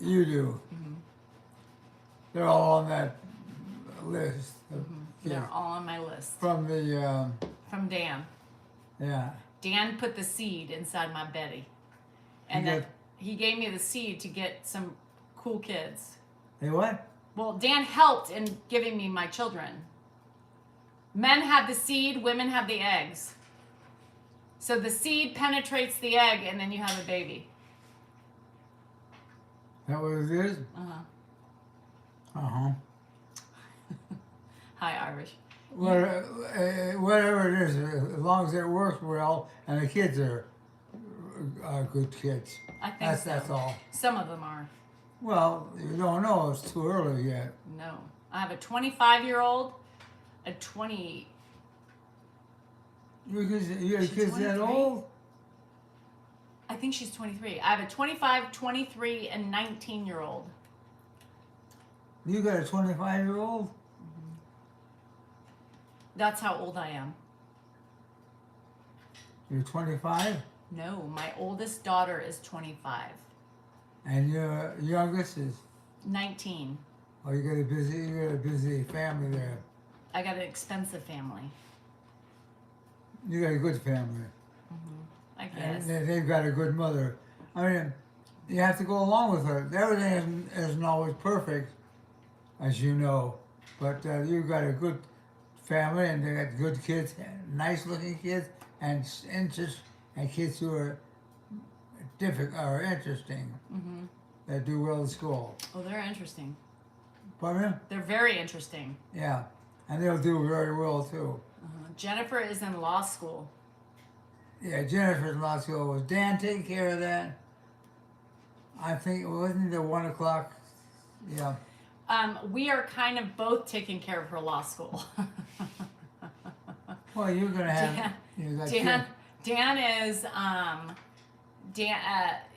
You do. They're all on that list. Of kids.
They're all on my list.
From the,
From Dan.
yeah.
Dan put the seed inside my Betty. And
He
then
did?
he gave me the seed to get some cool kids.
Hey, what?
Well, Dan helped in giving me my children. Men have the seed, women have the eggs. So the seed penetrates the egg, and then you have a baby.
That what it is?
Uh-huh.
Uh-huh.
Hi, Irish.
Whatever it is, as long as it works well and the kids are good kids.
I think
That's
so.
all.
Some of them are.
Well, you don't know. It's too early yet.
No. I have a 25-year-old, a 20...
Your
She's
kids that
23?
old?
I think she's 23. I have a 25, 23, and 19-year-old.
You got a 25-year-old?
That's how old I am.
You're 25?
No, my oldest daughter is 25.
And your youngest is,
19.
oh, you got a busy family there.
I got an expensive family.
You got a good family.
I
And
guess.
they've got a good mother. I mean, you have to go along with her. Everything isn't always perfect, as you know, but you've got a good family, and they got good kids, nice-looking kids, and kids who are interesting.
Mm-hmm.
That do well in school.
Oh, they're interesting.
Pardon me?
They're very interesting.
Yeah, and they'll do very well too.
Jennifer is in law school.
Yeah, Jennifer's in law school. Was Dan taking care of that? I think, wasn't it at 1 o'clock? Yeah.
We are kind of both taking care of her law school.
Well, you're gonna have. You got
Dan is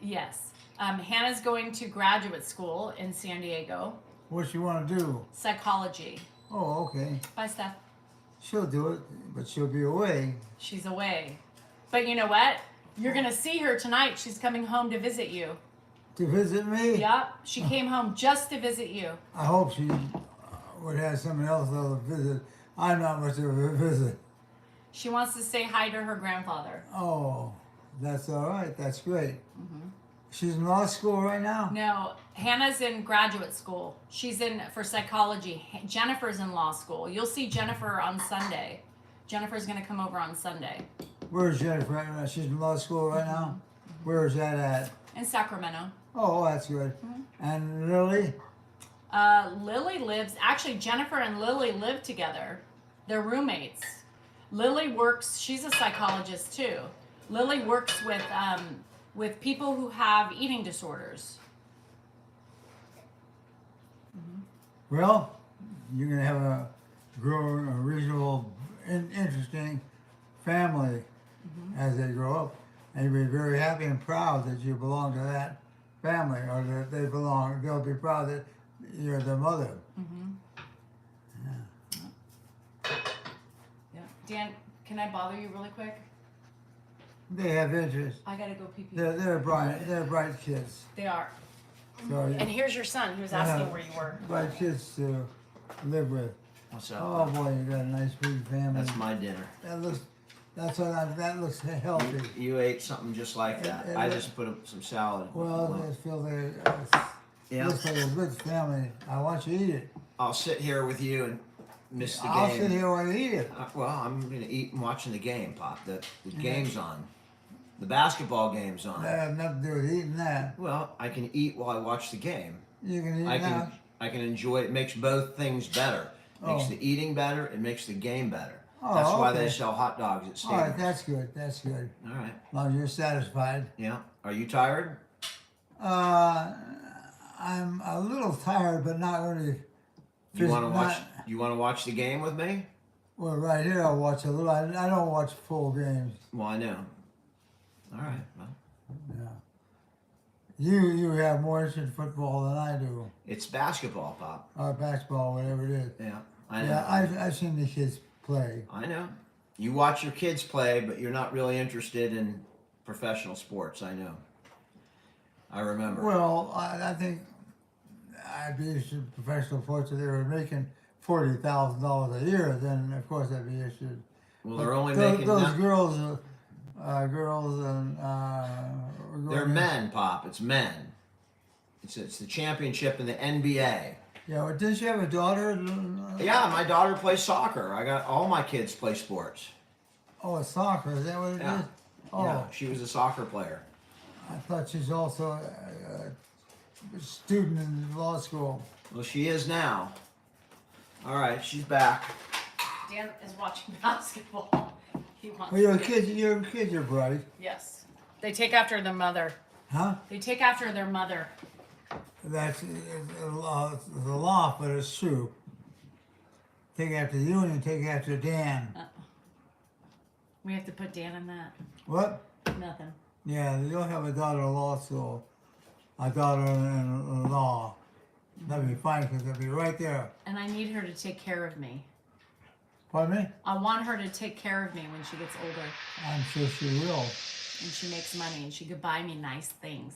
yes. Hannah's going to graduate school in San Diego,
what you want to do?
psychology.
Oh, okay.
Bye, Steph.
She'll do it, but she'll be away.
She's away, but you know what? You're gonna see her tonight. She's coming home to visit you.
To visit me?
Yep, she came home just to visit you.
I hope she would have someone else that'll visit. I'm not much of a visit.
She wants to say hi to her grandfather.
Oh, that's all right. That's great. She's in law school right now?
No, Hannah's in graduate school. She's in for psychology. Jennifer's in law school. You'll see Jennifer on Sunday. Jennifer's gonna come over on Sunday
Where's Jennifer right now? She's in law school right now? Where is that at?
in Sacramento.
Oh, that's good. And Lily?
Lily lives. Actually, Jennifer and Lily live together. They're roommates. Lily works. She's a psychologist too. Lily works with people who have eating disorders.
Well, you're going to have a growing, a reasonable, interesting family as they grow up. And you'll be very happy and proud that you belong to that family, or that they'll be proud that you're their mother.
Yeah. Dan, can I bother you really quick?
They have interest.
I gotta go pee pee.
They're bright kids.
They are.
So
And here's your son. He was asking where you were.
bright kids to live with.
What's up?
Oh boy, you got a nice big family.
That's my dinner.
That looks healthy.
You ate something just like that.
It
I
look-
just put some salad.
Well, I feel
Yeah.
looks like a good family. I want you to eat it.
I'll sit here with you and miss the
I'll
game.
sit here while you eat it.
Well, I'm gonna eat and watching the game, Pop. The game's on. The basketball game's on.
That has nothing to do with eating that.
Well, I can eat while I watch the game.
You can eat
I
now.
can enjoy it. It makes both things better. It makes
Oh.
the eating better. It makes the game better.
Oh,
That's why
okay.
they sell hot dogs at
All right,
stadiums.
that's good. That's good.
All right.
As long as you're satisfied.
Yeah. Are you tired?
I'm a little tired, but not really.
You want to
not-
watch? You want to watch the game with me?
Well, right here I'll watch a little. I don't watch full games.
Well, I know. All right. Well,
Yeah. You have more interest in football than I do,
it's basketball, Pop.
or basketball, whatever it is.
Yeah. I know.
Yeah, I've seen the kids play.
I know. You watch your kids play, but you're not really interested in professional sports. I know. I remember.
Well, I think I'd be interested in professional sports if they were making $40,000 a year. Then of course I'd be interested.
Well,
But
they're only
those,
making.
those
Not,
girls, and
they're men, Pop. It's men. It's the championship in the NBA.
Yeah, well, didn't you have a daughter?
Yeah, my daughter plays soccer. I got all my kids play sports.
Oh, it's soccer. Is that what it is?
Yeah.
Oh,
Yeah, she was a soccer player.
I thought she's also a student in law school.
Well, she is now. All right, she's back.
Dan is watching basketball. He wants
Well,
to get-
your kids are bright,
Yes. They take after their mother.
huh?
They take after their mother.
That's it's a law, but it's true. Take after you and you take after Dan.
We have to put Dan in that.
What?
Nothing.
Yeah, you'll have a daughter in law school, a daughter in law. That'd be fine because they'll be right there.
And I need her to take care of me.
Pardon me?
I want her to take care of me when she gets older
I'm sure she will.
and she makes money and she could buy me nice things.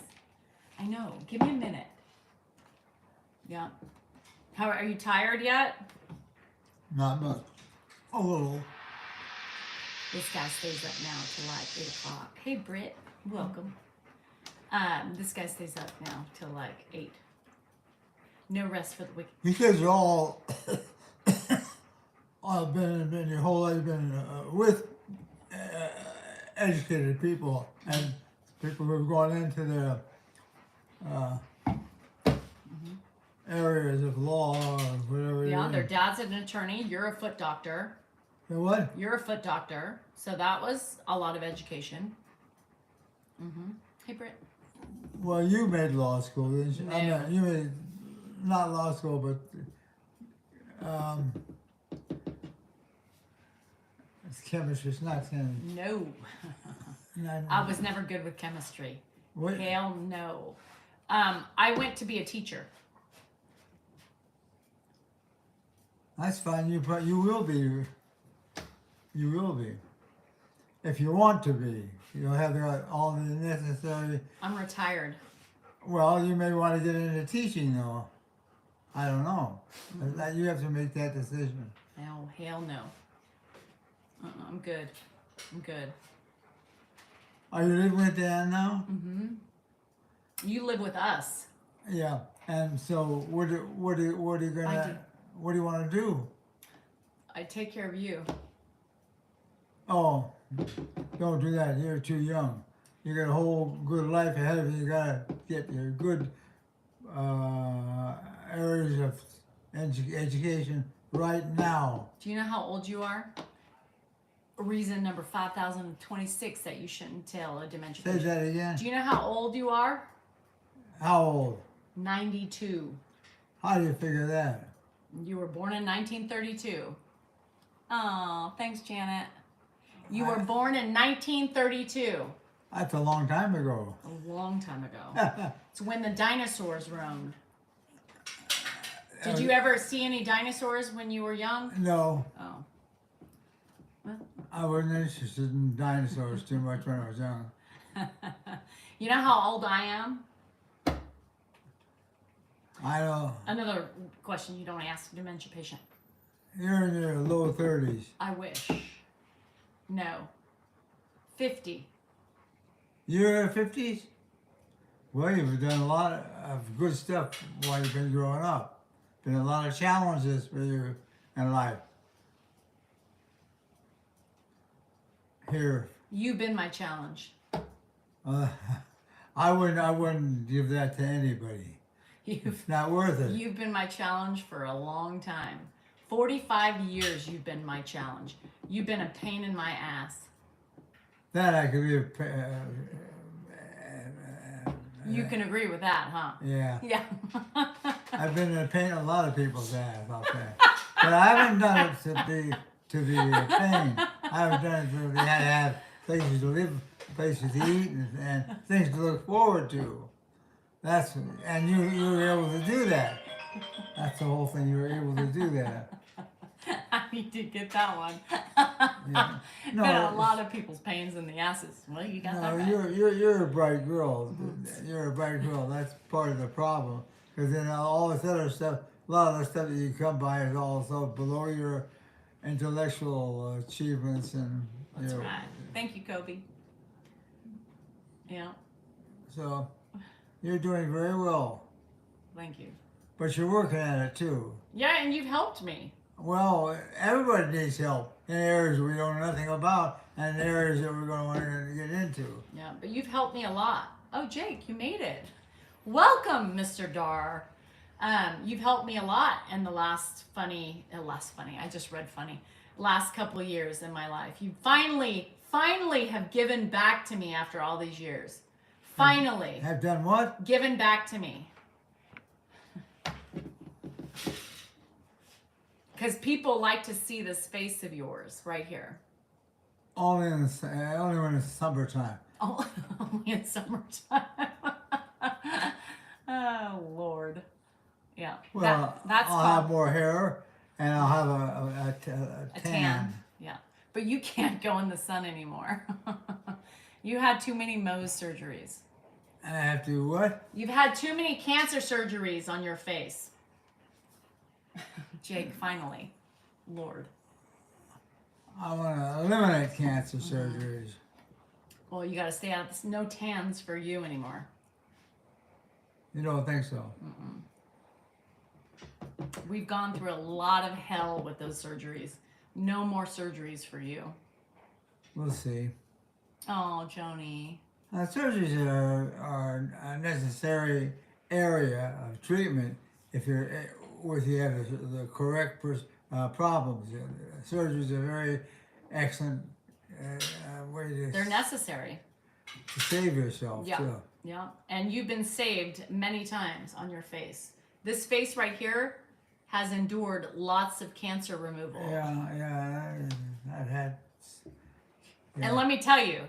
I know. Give me a minute. Yeah. How are you tired yet?
Not much. A little.
This guy stays up now till like 8 o'clock. Hey, Britt. Welcome. This guy stays up now till like 8. No rest for the wicked.
You kids are all been your whole life been with educated people and people who've gone into the areas of law or whatever.
Yeah,
it
their
is.
dad's an attorney. You're a foot doctor.
You know what?
You're a foot doctor. So that was a lot of education. Hey, Britt.
Well, you made law school, didn't you? I
No.
mean, you made not law school, but it's chemistry. It's not chemistry.
No. I was never good with chemistry.
What?
Hell no. I went to be a teacher.
That's fine. You will be. You will be. If you want to be, you'll have all the necessary.
I'm retired.
Well, you may want to get into teaching, though. I don't know. You have to make that decision.
No, hell no. I'm good. I'm good.
Are you living with Dan now?
You live with us.
Yeah. And so, what are you gonna? What do you want to do?
I take care of you.
Oh, don't do that. You're too young. You got a whole good life ahead of you. You gotta get your good areas of education right now.
Do you know how old you are? Reason number 5026 that you shouldn't tell a dementia
Say
patient.
that again.
Do you know how old you are?
How old?
92.
How do you figure that?
You were born in 1932. Oh, thanks, Janet. You were born in 1932.
That's a long time ago.
A long time ago. It's when the dinosaurs roamed. Did you ever see any dinosaurs when you were young?
No,
Oh. Well,
I wasn't interested in dinosaurs too much when I was young.
you know how old I am?
I know.
Another question you don't ask a dementia patient.
You're in your low 30s.
I wish. No. 50.
You're in your 50s? Well, you've done a lot of good stuff while you've been growing up. Been a lot of challenges for you in life. Here,
You've been my challenge.
I wouldn't give that to anybody.
You've
It's not worth it.
You've been my challenge for a long time. 45 years you've been my challenge. You've been a pain in my ass.
That I could be.
You can agree with that, huh?
Yeah,
Yeah.
I've been a pain in a lot of people's ass. I'll say, but I haven't done it to be a pain. I haven't done it to be had to have places to live, places to eat, and things to look forward to. And you were able to do that. That's the whole thing. You were able to do that.
You did get that one.
Yeah. No,
Been a lot of people's pains in the asses. Well, you got
No,
that right.
you're a bright girl. You're a bright girl. That's part of the problem. Because then all this other stuff, a lot of the stuff that you come by is also below your intellectual achievements and
That's
you know,
right. Thank you, Kobe. Yeah,
so you're doing very well.
thank you.
But you're working at it too.
Yeah, and you've helped me.
Well, everybody needs help in areas we know nothing about and areas that we're going to want to get into.
Yeah, but you've helped me a lot. Oh, Jake, you made it. Welcome, Mr. Dar. You've helped me a lot in the last couple of years in my life. You finally have given back to me after all these years. Finally.
Have done what?
Given back to me. Because people like to see this face of yours right here.
Only when it's summertime.
Oh, only in summertime. Oh, Lord. Yeah.
Well,
that's
I'll
called
have more hair and I'll have a
a
tan.
tan. Yeah. But you can't go in the sun anymore. You had too many Mohs surgeries.
And I have to what?
You've had too many cancer surgeries on your face. Jake, finally. Lord.
I want to eliminate cancer surgeries.
Well, you got to stay out of this. No tans for you anymore.
You don't think so?
We've gone through a lot of hell with those surgeries. No more surgeries for you.
We'll see.
Oh, Joni.
Surgeries are a necessary area of treatment if you have the correct problems. Surgeries are very excellent way
They're necessary.
to save yourself.
Yeah.
Too.
Yeah. And you've been saved many times on your face. This face right here has endured lots of cancer removal.
Yeah, I've had. Yeah.
And let me tell you,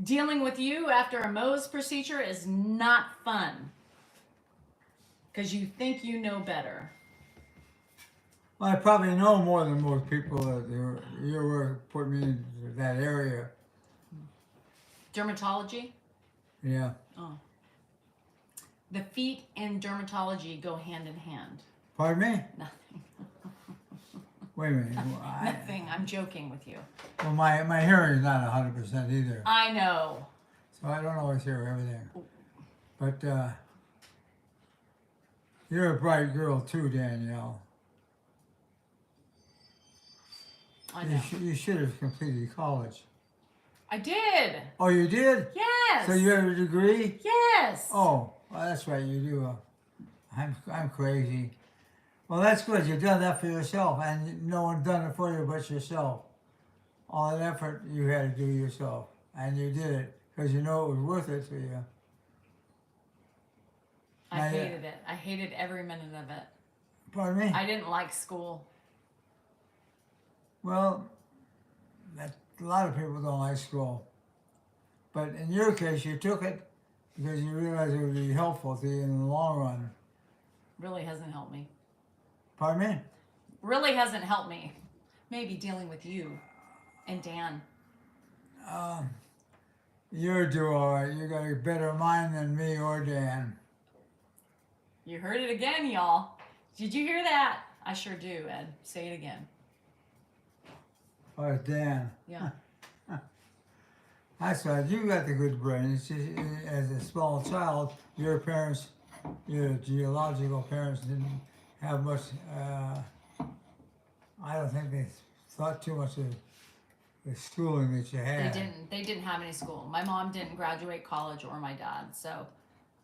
dealing with you after a Mohs procedure is not fun. Because you think you know better.
Well, I probably know more than most people that your work put me into that area.
Dermatology?
Yeah.
Oh. The feet and dermatology go hand in hand.
Pardon me?
Nothing.
Wait a minute.
Nothing. I'm joking with you.
Well, my hearing is not 100% either,
I know.
so I don't always hear everything. But you're a bright girl too, Danielle.
I know.
You should have completed college.
I did.
Oh, you did?
Yes.
So you have a degree?
Yes.
Oh, well, that's right, you do. I'm crazy. Well, that's good. You've done that for yourself, and no one done it for you but yourself. All that effort you had to do yourself, and you did it because you know it was worth it to you.
I
Now,
hated it. I hated every minute of it.
Pardon me?
I didn't like school.
Well, a lot of people don't like school. But in your case, you took it because you realized it would be helpful to you in the long run.
Really hasn't helped me.
Pardon me?
Really hasn't helped me. Maybe dealing with you and Dan.
You're doing all right. You got a better mind than me or Dan.
You heard it again, y'all. Did you hear that? I sure do, Ed. Say it again.
Or Dan.
Yeah.
I saw you got the good brain. It's just, as a small child, your parents, your geological parents didn't have much. I don't think they thought too much of the schooling that you had.
They didn't have any school. My mom didn't graduate college or my dad, so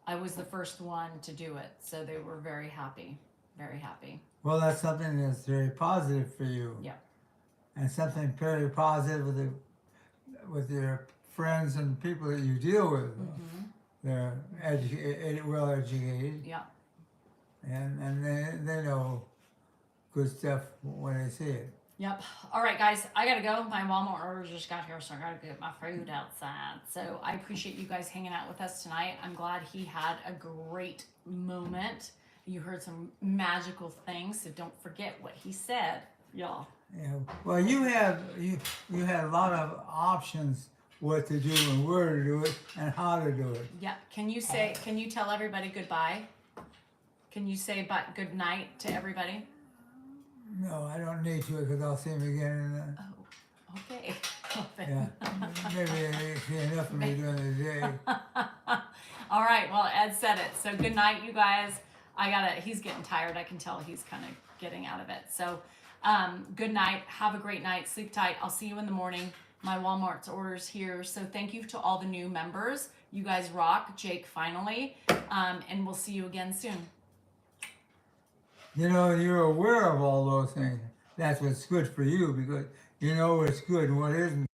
I was the first one to do it. So they were very happy. Very happy.
Well, that's something that's very positive for you.
Yeah.
And something very positive with your friends and people that you deal with. They're well educated.
Yeah.
And they know good stuff when they see it.
Yep. All right, guys, I gotta go. My Walmart order just got here, so I gotta get my food outside. So I appreciate you guys hanging out with us tonight. I'm glad he had a great moment. You heard some magical things, so don't forget what he said. y'all.
Yeah. Well, you had a lot of options what to do and where to do it and how to do it.
Yeah. Can you tell everybody goodbye? Can you say good night to everybody?
No, I don't need to because I'll see him again. And,
Oh, okay. Well,
yeah, maybe it's enough for me during the day.
All right. Well, Ed said it. So good night, you guys. He's getting tired. I can tell he's kind of getting out of it. So good night. Have a great night. Sleep tight. I'll see you in the morning. My Walmart's orders here. So thank you to all the new members. You guys rock. Jake finally. And we'll see you again soon.
You know, you're aware of all those things. That's what's good for you because you know what's good and what isn't.